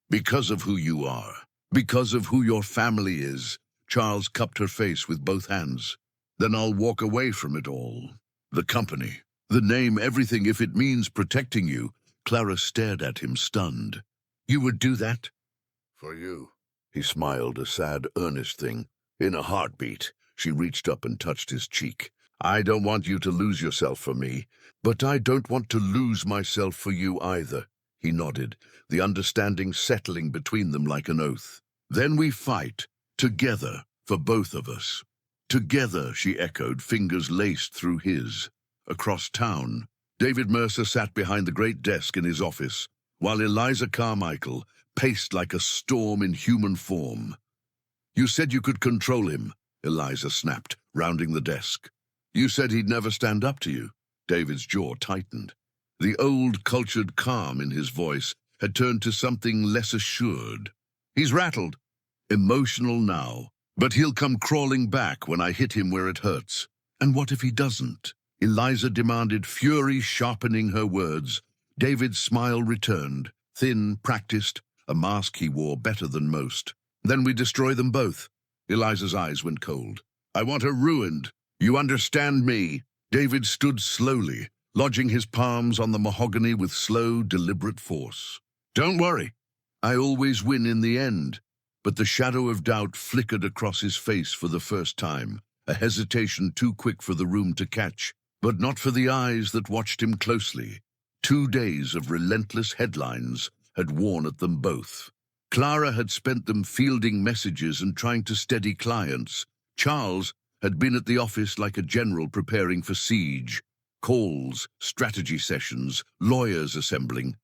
Because of who you are. Because of who your family is. Charles cupped her face with both hands. Then I'll walk away from it all. The company. The name, everything, if it means protecting you. Clara stared at him, stunned. You would do that? For you. He smiled, a sad, earnest thing. In a heartbeat, she reached up and touched his cheek. I don't want you to lose yourself for me, but I don't want to lose myself for you either. He nodded, the understanding settling between them like an oath. Then we fight, together, for both of us. Together, she echoed, fingers laced through his. Across town, David Mercer sat behind the great desk in his office, while Eliza Carmichael, paced like a storm in human form. "You said you could control him," Eliza snapped, rounding the desk. "You said he'd never stand up to you." David's jaw tightened. The old, cultured calm in his voice had turned to something less assured. "He's rattled, emotional now, but he'll come crawling back when I hit him where it hurts." "And what if he doesn't?" Eliza demanded, fury sharpening her words. David's smile returned, thin, practiced, a mask he wore better than most. "Then we destroy them both." Eliza's eyes went cold. "I want her ruined. You understand me?" David stood slowly, lodging his palms on the mahogany with slow, deliberate force. "Don't worry. I always win in the end." But the shadow of doubt flickered across his face for the first time, a hesitation too quick for the room to catch, but not for the eyes that watched him closely. 2 days of relentless headlines had worn at them both. Clara had spent them fielding messages and trying to steady clients. Charles had been at the office like a general preparing for siege. Calls, strategy sessions, lawyers assembling.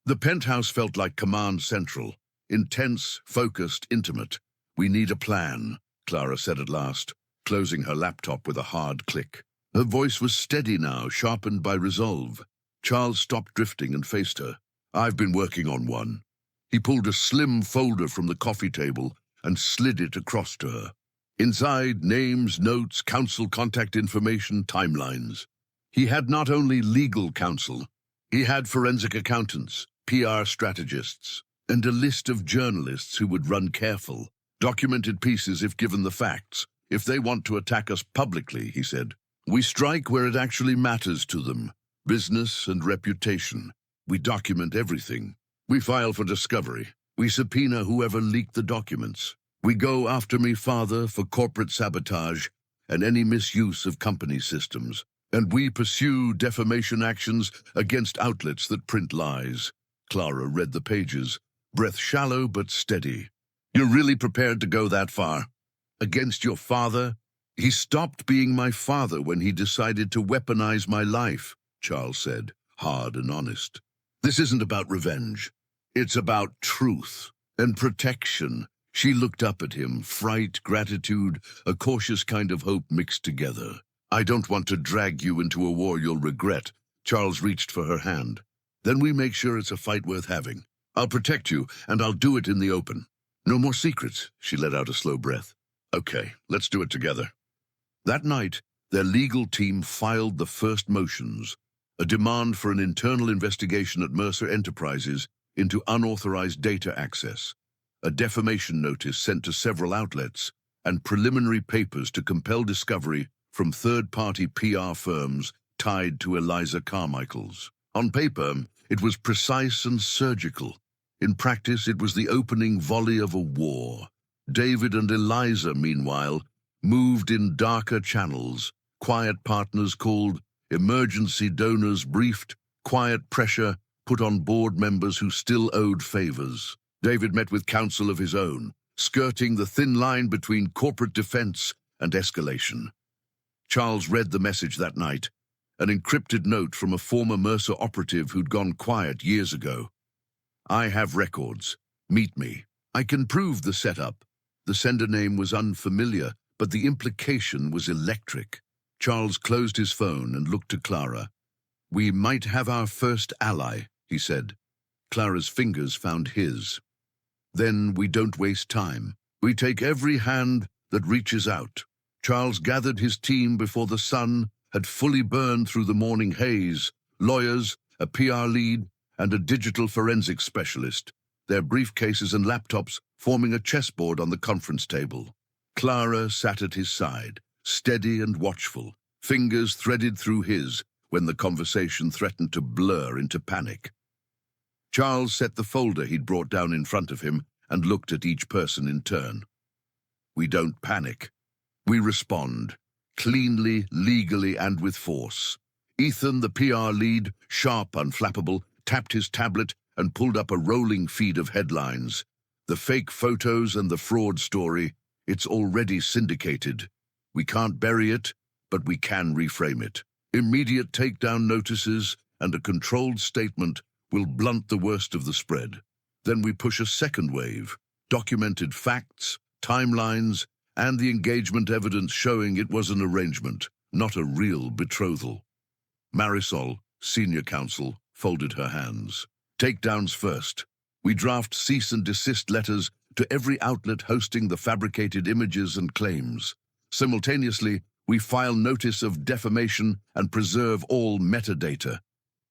The penthouse felt like command central, intense, focused, intimate. "We need a plan," Clara said at last, closing her laptop with a hard click. Her voice was steady now, sharpened by resolve. Charles stopped drifting and faced her. "I've been working on one." He pulled a slim folder from the coffee table and slid it across to her. Inside, names, notes, counsel contact information, timelines. He had not only legal counsel, he had forensic accountants, PR strategists, and a list of journalists who would run careful, documented pieces if given the facts. "If they want to attack us publicly," he said, "we strike where it actually matters to them. Business and reputation. We document everything. We file for discovery. We subpoena whoever leaked the documents. We go after me father for corporate sabotage and any misuse of company systems. And we pursue defamation actions against outlets that print lies." Clara read the pages, breath shallow but steady. "You're really prepared to go that far? Against your father?" "He stopped being my father when he decided to weaponize my life," Charles said, hard and honest. "This isn't about revenge. It's about truth and protection." She looked up at him, fright, gratitude, a cautious kind of hope mixed together. "I don't want to drag you into a war you'll regret." Charles reached for her hand. "Then we make sure it's a fight worth having. I'll protect you, and I'll do it in the open. No more secrets." She let out a slow breath. "Okay, let's do it together." That night, their legal team filed the first motions, a demand for an internal investigation at Mercer Enterprises into unauthorized data access, a defamation notice sent to several outlets, and preliminary papers to compel discovery from third-party PR firms tied to Eliza Carmichael's. On paper, it was precise and surgical. In practice, it was the opening volley of a war. David and Eliza, meanwhile, moved in darker channels. Quiet partners called, emergency donors briefed, quiet pressure put on board members who still owed favors. David met with counsel of his own, skirting the thin line between corporate defense and escalation. Charles read the message that night, an encrypted note from a former Mercer operative who'd gone quiet years ago. "I have records. Meet me. I can prove the setup." The sender name was unfamiliar, but the implication was electric. Charles closed his phone and looked to Clara. "We might have our first ally," he said. Clara's fingers found his. "Then we don't waste time. We take every hand that reaches out." Charles gathered his team before the sun had fully burned through the morning haze, lawyers, a PR lead, and a digital forensics specialist, their briefcases and laptops forming a chessboard on the conference table. Clara sat at his side, steady and watchful, fingers threaded through his when the conversation threatened to blur into panic. Charles set the folder he'd brought down in front of him and looked at each person in turn. "We don't panic. We respond, cleanly, legally, and with force." Ethan, the PR lead, sharp, unflappable, tapped his tablet and pulled up a rolling feed of headlines. The fake photos and the fraud story, it's already syndicated. We can't bury it, but we can reframe it. Immediate takedown notices and a controlled statement will blunt the worst of the spread. Then we push a second wave, documented facts, timelines, and the engagement evidence showing it was an arrangement, not a real betrothal. Marisol, senior counsel, folded her hands. Takedowns first. We draft cease and desist letters to every outlet hosting the fabricated images and claims. Simultaneously, we file notice of defamation and preserve all metadata.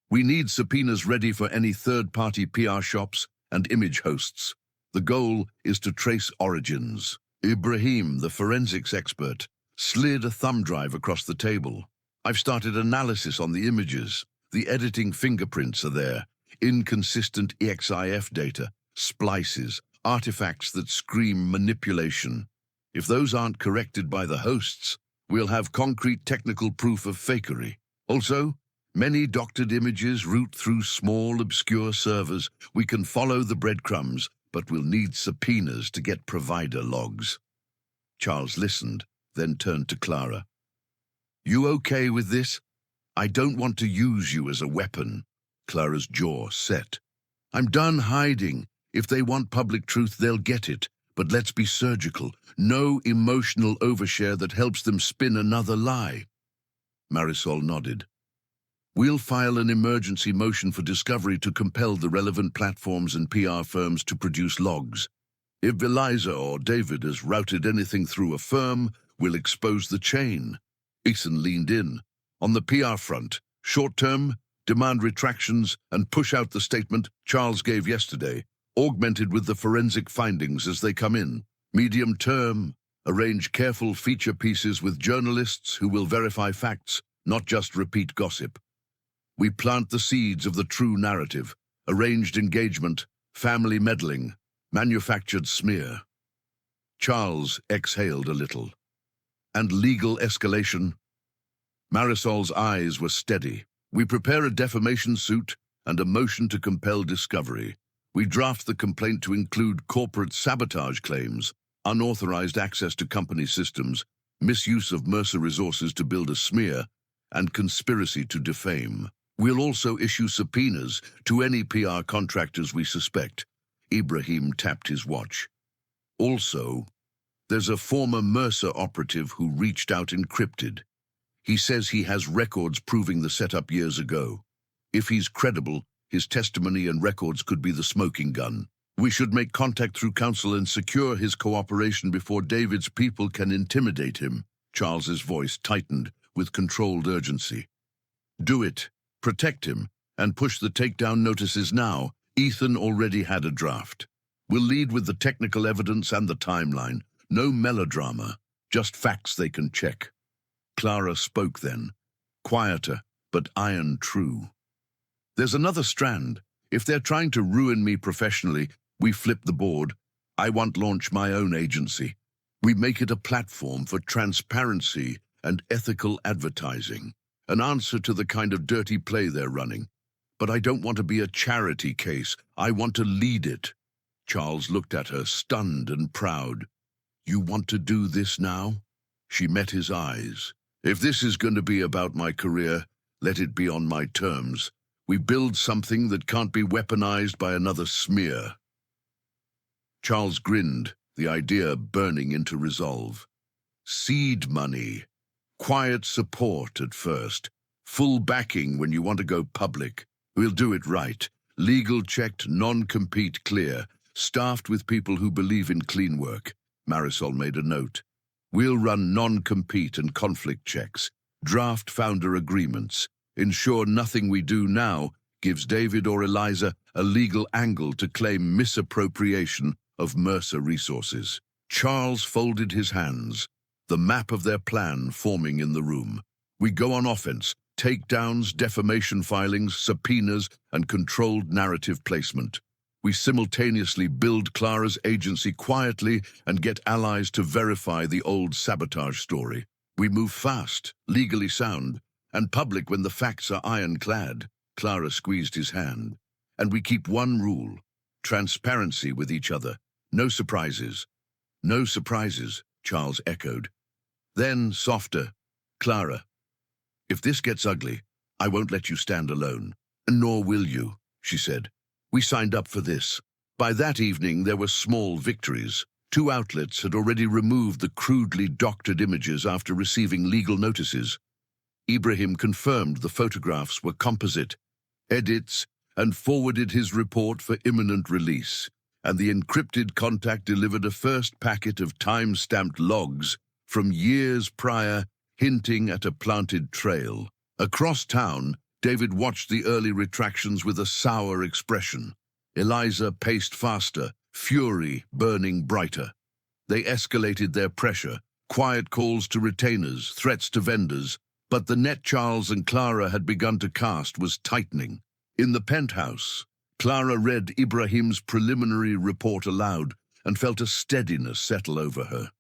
We need subpoenas ready for any third-party PR shops and image hosts. The goal is to trace origins. Ibrahim, the forensics expert, slid a thumb drive across the table. I've started analysis on the images. The editing fingerprints are there. Inconsistent EXIF data, splices, artifacts that scream manipulation. If those aren't corrected by the hosts, we'll have concrete technical proof of fakery. Also, many doctored images route through small, obscure servers. We can follow the breadcrumbs, but we'll need subpoenas to get provider logs. Charles listened, then turned to Clara. You okay with this? I don't want to use you as a weapon. Clara's jaw set. I'm done hiding. If they want public truth, they'll get it. But let's be surgical. No emotional overshare that helps them spin another lie. Marisol nodded. We'll file an emergency motion for discovery to compel the relevant platforms and PR firms to produce logs. If Eliza or David has routed anything through a firm, we'll expose the chain. Ethan leaned in. On the PR front, short-term, demand retractions and push out the statement Charles gave yesterday, augmented with the forensic findings as they come in. Medium-term, arrange careful feature pieces with journalists who will verify facts, not just repeat gossip. We plant the seeds of the true narrative, arranged engagement, family meddling, manufactured smear. Charles exhaled a little. And legal escalation? Marisol's eyes were steady. We prepare a defamation suit and a motion to compel discovery. We draft the complaint to include corporate sabotage claims, unauthorized access to company systems, misuse of Mercer resources to build a smear, and conspiracy to defame. We'll also issue subpoenas to any PR contractors we suspect. Ibrahim tapped his watch. Also, there's a former Mercer operative who reached out encrypted. He says he has records proving the setup years ago. If he's credible, his testimony and records could be the smoking gun. We should make contact through counsel and secure his cooperation before David's people can intimidate him. Charles's voice tightened with controlled urgency. Do it, protect him, and push the takedown notices now. Ethan already had a draft. We'll lead with the technical evidence and the timeline. No melodrama, just facts they can check. Clara spoke then, quieter, but iron true. There's another strand. If they're trying to ruin me professionally, we flip the board. I want to launch my own agency. We make it a platform for transparency and ethical advertising, an answer to the kind of dirty play they're running. But I don't want to be a charity case. I want to lead it. Charles looked at her, stunned and proud. You want to do this now? She met his eyes. If this is going to be about my career, let it be on my terms. We build something that can't be weaponized by another smear. Charles grinned, the idea burning into resolve. Seed money. Quiet support at first. Full backing when you want to go public. We'll do it right. Legal checked, non-compete clear. Staffed with people who believe in clean work. Marisol made a note. We'll run non-compete and conflict checks, draft founder agreements, ensure nothing we do now gives David or Eliza a legal angle to claim misappropriation of Mercer resources. Charles folded his hands, the map of their plan forming in the room. We go on offense, takedowns, defamation filings, subpoenas, and controlled narrative placement. We simultaneously build Clara's agency quietly and get allies to verify the old sabotage story. We move fast, legally sound, and public when the facts are ironclad. Clara squeezed his hand. And we keep one rule, transparency with each other. No surprises. No surprises, Charles echoed. Then, softer, Clara, if this gets ugly, I won't let you stand alone. Nor will you, she said. We signed up for this. By that evening, there were small victories. 2 outlets had already removed the crudely doctored images after receiving legal notices. Ibrahim confirmed the photographs were composite edits and forwarded his report for imminent release, and the encrypted contact delivered a first packet of time-stamped logs from years prior, hinting at a planted trail. Across town, David watched the early retractions with a sour expression. Eliza paced faster, fury burning brighter. They escalated their pressure, quiet calls to retainers, threats to vendors, but the net Charles and Clara had begun to cast was tightening. In the penthouse, Clara read Ibrahim's preliminary report aloud and felt a steadiness settle over her.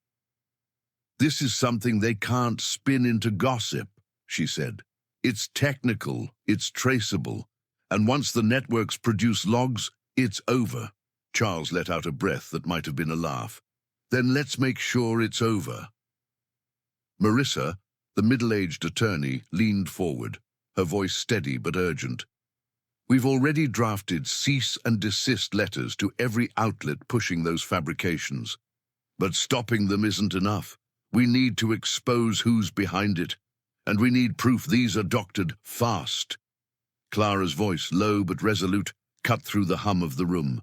"This is something they can't spin into gossip," she said. "It's technical, it's traceable, and once the networks produce logs, it's over." Charles let out a breath that might have been a laugh. "Then let's make sure it's over." Marissa, the middle-aged attorney, leaned forward, her voice steady but urgent. "We've already drafted cease and desist letters to every outlet pushing those fabrications. But stopping them isn't enough. We need to expose who's behind it, and we need proof these are doctored fast." Clara's voice, low but resolute, cut through the hum of the room.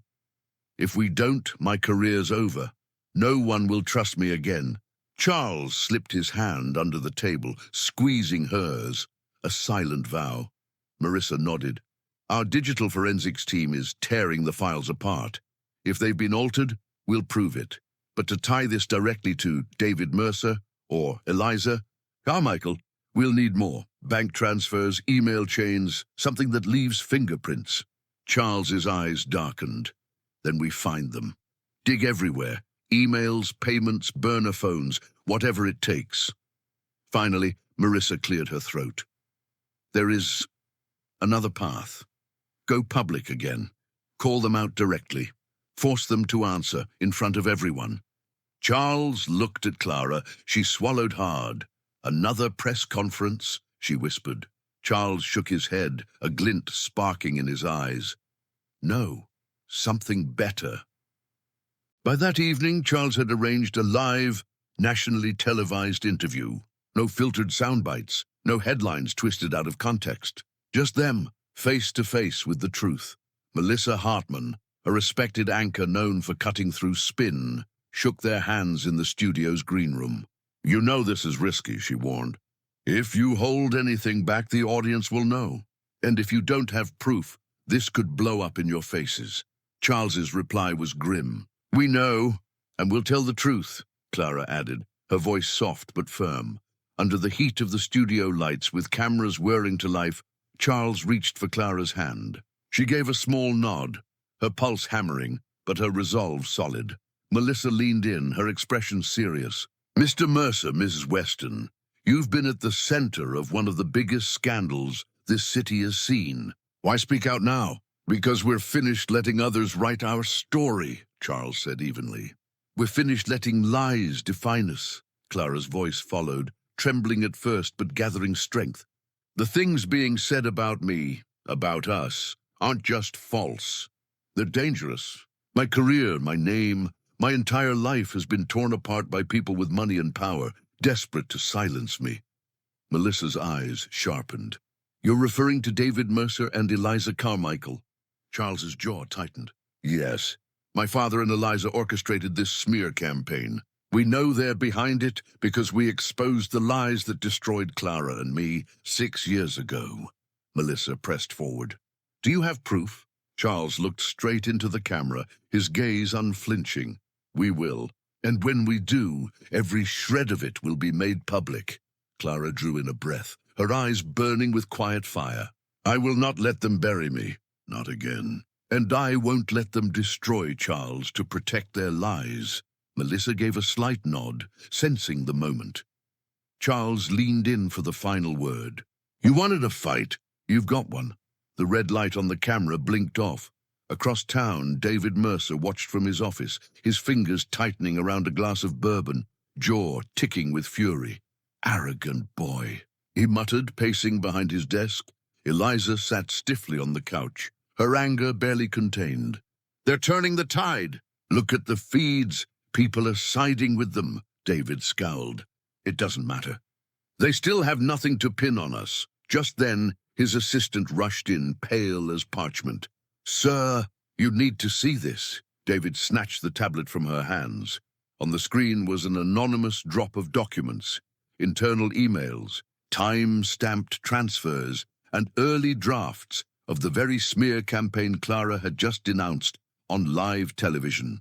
"If we don't, my career's over. No one will trust me again." Charles slipped his hand under the table, squeezing hers, a silent vow. Marissa nodded. "Our digital forensics team is tearing the files apart. If they've been altered, we'll prove it. But to tie this directly to David Mercer or Eliza Carmichael, we'll need more. Bank transfers, email chains, something that leaves fingerprints." Charles's eyes darkened. "Then we find them. Dig everywhere. Emails, payments, burner phones, whatever it takes." Finally, Marissa cleared her throat. "There is another path. Go public again. Call them out directly. Force them to answer in front of everyone." Charles looked at Clara. She swallowed hard. "Another press conference?" she whispered. Charles shook his head, a glint sparking in his eyes. "No, something better." By that evening, Charles had arranged a live, nationally televised interview. No filtered sound bites, no headlines twisted out of context. Just them, face to face with the truth. Melissa Hartman, a respected anchor known for cutting through spin, shook their hands in the studio's green room. "You know this is risky," she warned. "If you hold anything back, the audience will know. And if you don't have proof, this could blow up in your faces." Charles's reply was grim. "We know, and we'll tell the truth," Clara added, her voice soft but firm. Under the heat of the studio lights, with cameras whirring to life, Charles reached for Clara's hand. She gave a small nod, her pulse hammering, but her resolve solid. Melissa leaned in, her expression serious. "Mr. Mercer, Mrs. Weston, you've been at the center of one of the biggest scandals this city has seen. Why speak out now?" "Because we're finished letting others write our story," Charles said evenly. "We're finished letting lies define us." Clara's voice followed, trembling at first but gathering strength. "The things being said about me, about us, aren't just false. They're dangerous. My career, my name, my entire life has been torn apart by people with money and power, desperate to silence me." Melissa's eyes sharpened. "You're referring to David Mercer and Eliza Carmichael?" Charles's jaw tightened. "Yes. My father and Eliza orchestrated this smear campaign. We know they're behind it because we exposed the lies that destroyed Clara and me 6 years ago." Melissa pressed forward. "Do you have proof?" Charles looked straight into the camera, his gaze unflinching. "We will. And when we do, every shred of it will be made public." Clara drew in a breath, her eyes burning with quiet fire. "I will not let them bury me. Not again. And I won't let them destroy Charles to protect their lies." Melissa gave a slight nod, sensing the moment. Charles leaned in for the final word. "You wanted a fight. You've got one." The red light on the camera blinked off. Across town, David Mercer watched from his office, his fingers tightening around a glass of bourbon, jaw ticking with fury. "Arrogant boy," he muttered, pacing behind his desk. Eliza sat stiffly on the couch, her anger barely contained. They're turning the tide. Look at the feeds. People are siding with them. David scowled. It doesn't matter. They still have nothing to pin on us. Just then, his assistant rushed in, pale as parchment. Sir, you need to see this. David snatched the tablet from her hands. On the screen was an anonymous drop of documents, internal emails, time-stamped transfers, and early drafts of the very smear campaign Clara had just denounced on live television.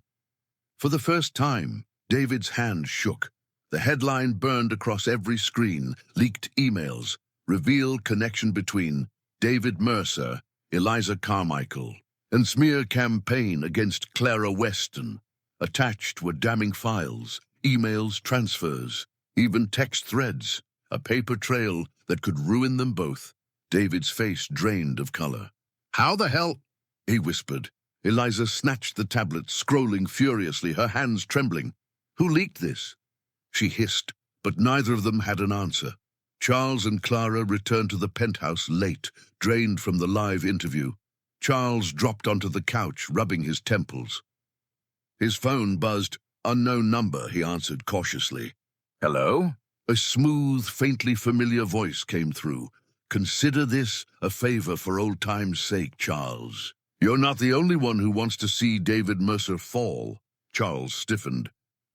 For the first time, David's hand shook. The headline burned across every screen, leaked emails, revealed connection between David Mercer, Eliza Carmichael, and smear campaign against Clara Weston. Attached were damning files, emails, transfers, even text threads, a paper trail that could ruin them both. David's face drained of color. How the hell? He whispered. Eliza snatched the tablet, scrolling furiously, her hands trembling. Who leaked this? She hissed, but neither of them had an answer. Charles and Clara returned to the penthouse late, drained from the live interview. Charles dropped onto the couch, rubbing his temples. His phone buzzed. Unknown number, he answered cautiously. Hello? A smooth, faintly familiar voice came through. Consider this a favor for old time's sake, Charles. You're not the only one who wants to see David Mercer fall. Charles stiffened.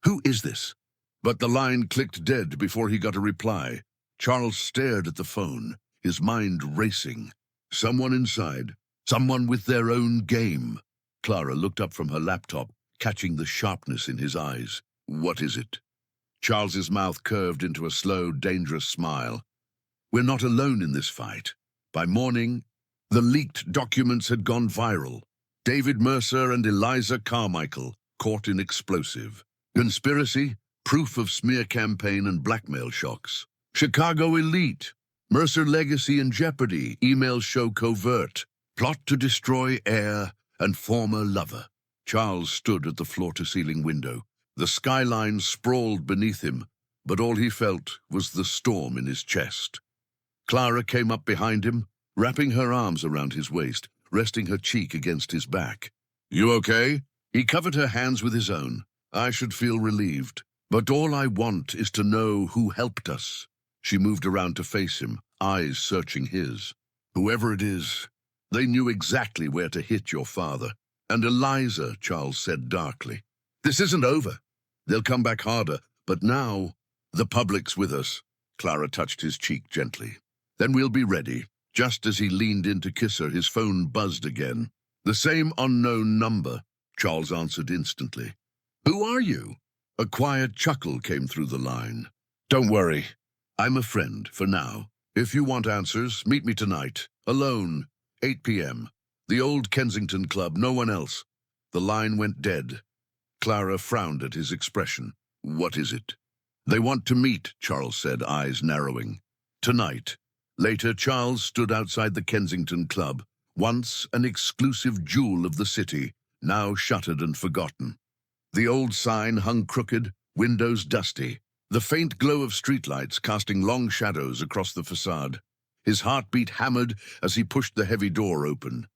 Who is this? But the line clicked dead before he got a reply. Charles stared at the phone, his mind racing. Someone inside, someone with their own game. Clara looked up from her laptop, catching the sharpness in his eyes. What is it? Charles's mouth curved into a slow, dangerous smile. We're not alone in this fight. By morning, the leaked documents had gone viral. David Mercer and Eliza Carmichael caught in explosive. Conspiracy, proof of smear campaign and blackmail shocks. Chicago elite. Mercer legacy in jeopardy. Emails show covert. Plot to destroy heir and former lover. Charles stood at the floor-to-ceiling window. The skyline sprawled beneath him, but all he felt was the storm in his chest. Clara came up behind him, wrapping her arms around his waist, resting her cheek against his back. You okay? He covered her hands with his own. I should feel relieved. But all I want is to know who helped us. She moved around to face him, eyes searching his. Whoever it is, they knew exactly where to hit your father. And Eliza, Charles said darkly. This isn't over. They'll come back harder, but now the public's with us. Clara touched his cheek gently. Then we'll be ready. Just as he leaned in to kiss her, his phone buzzed again. The same unknown number, Charles answered instantly. Who are you? A quiet chuckle came through the line. Don't worry. I'm a friend for now. If you want answers, meet me tonight. Alone, 8 p.m. The old Kensington Club, no one else. The line went dead. Clara frowned at his expression. What is it? They want to meet, Charles said, eyes narrowing. Tonight. Later, Charles stood outside the Kensington Club, once an exclusive jewel of the city, now shuttered and forgotten. The old sign hung crooked, windows dusty, the faint glow of streetlights casting long shadows across the facade. His heartbeat hammered as he pushed the heavy door open.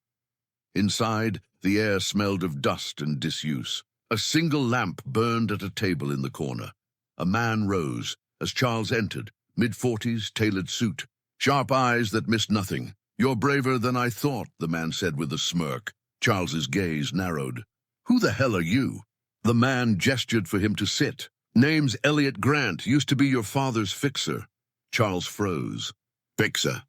Inside, the air smelled of dust and disuse. A single lamp burned at a table in the corner. A man rose as Charles entered, mid-40s, tailored suit, sharp eyes that missed nothing. You're braver than I thought, the man said with a smirk. Charles's gaze narrowed. Who the hell are you? The man gestured for him to sit. Name's Elliot Grant, used to be your father's fixer. Charles froze. Fixer.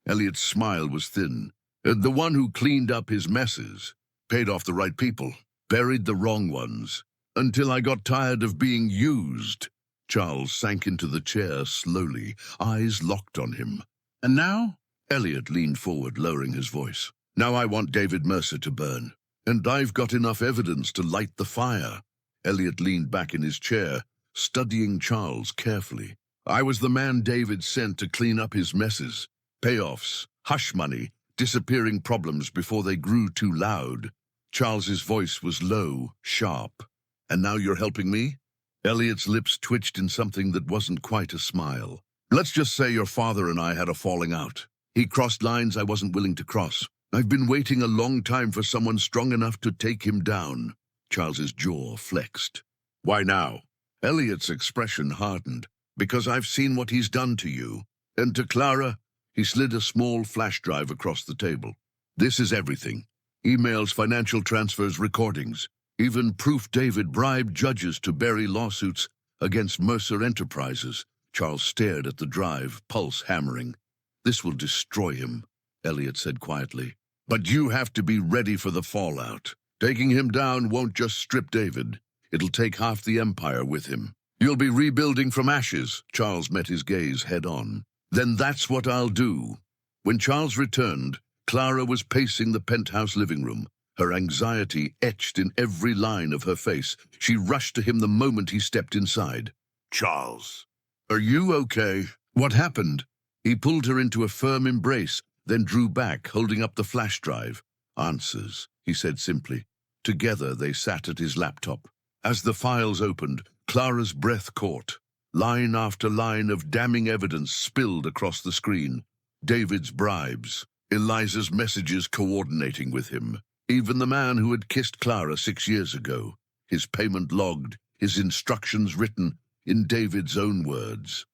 Elliot's smile was thin. The one who cleaned up his messes, paid off the right people, buried the wrong ones, until I got tired of being used. Charles sank into the chair slowly, eyes locked on him. And now? Elliot leaned forward, lowering his voice. Now I want David Mercer to burn, and I've got enough evidence to light the fire. Elliot leaned back in his chair, studying Charles carefully. I was the man David sent to clean up his messes. Payoffs, hush money, disappearing problems before they grew too loud. Charles's voice was low, sharp. And now you're helping me? Elliot's lips twitched in something that wasn't quite a smile. Let's just say your father and I had a falling out. He crossed lines I wasn't willing to cross. I've been waiting a long time for someone strong enough to take him down. Charles's jaw flexed. Why now? Elliot's expression hardened. Because I've seen what he's done to you. And to Clara, he slid a small flash drive across the table. This is everything. Emails, financial transfers, recordings. Even proof David bribed judges to bury lawsuits against Mercer Enterprises. Charles stared at the drive, pulse hammering. This will destroy him, Elliot said quietly. But you have to be ready for the fallout. Taking him down won't just strip David. It'll take half the empire with him. You'll be rebuilding from ashes. Charles met his gaze head-on. Then that's what I'll do. When Charles returned, Clara was pacing the penthouse living room, her anxiety etched in every line of her face. She rushed to him the moment he stepped inside. Charles, are you okay? What happened? He pulled her into a firm embrace, then drew back, holding up the flash drive. Answers, he said simply. Together they sat at his laptop. As the files opened, Clara's breath caught. Line after line of damning evidence spilled across the screen. David's bribes, Eliza's messages coordinating with him. Even the man who had kissed Clara 6 years ago. His payment logged, his instructions written in David's own words.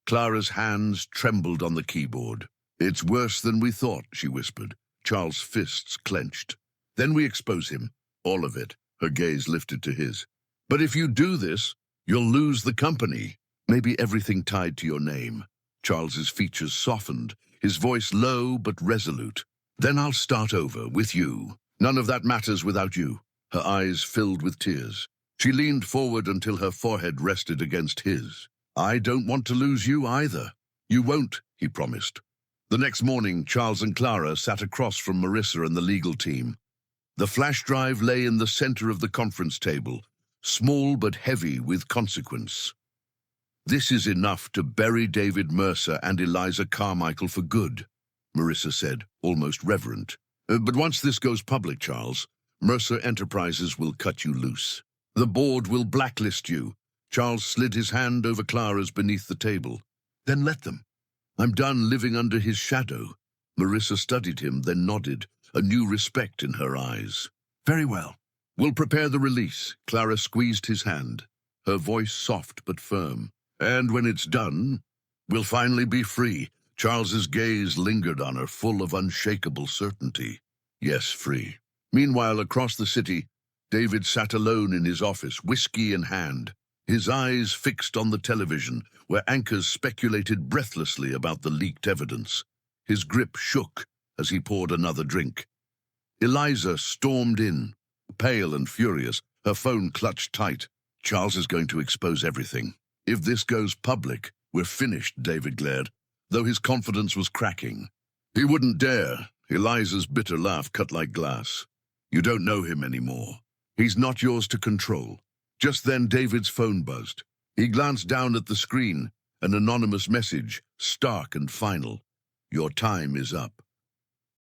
Clara's hands trembled on the keyboard. It's worse than we thought, she whispered. Charles' fists clenched. Then we expose him. All of it. Her gaze lifted to his. But if you do this, you'll lose the company. Maybe everything tied to your name. Charles's features softened, his voice low but resolute. Then I'll start over, with you. None of that matters without you. Her eyes filled with tears. She leaned forward until her forehead rested against his. I don't want to lose you either. You won't, he promised. The next morning, Charles and Clara sat across from Marissa and the legal team. The flash drive lay in the center of the conference table, small but heavy with consequence. This is enough to bury David Mercer and Eliza Carmichael for good, Marissa said, almost reverent. But once this goes public, Charles, Mercer Enterprises will cut you loose. The board will blacklist you. Charles slid his hand over Clara's beneath the table. Then let them. I'm done living under his shadow. Marissa studied him, then nodded, a new respect in her eyes. Very well. We'll prepare the release. Clara squeezed his hand, her voice soft but firm. And when it's done, we'll finally be free. Charles's gaze lingered on her, full of unshakable certainty. Yes, free. Meanwhile, across the city, David sat alone in his office, whiskey in hand, his eyes fixed on the television, where anchors speculated breathlessly about the leaked evidence. His grip shook as he poured another drink. Eliza stormed in, pale and furious, her phone clutched tight. Charles is going to expose everything. If this goes public, we're finished, David glared, though his confidence was cracking. He wouldn't dare. Eliza's bitter laugh cut like glass. You don't know him anymore. He's not yours to control. Just then David's phone buzzed. He glanced down at the screen, an anonymous message, stark and final. Your time is up.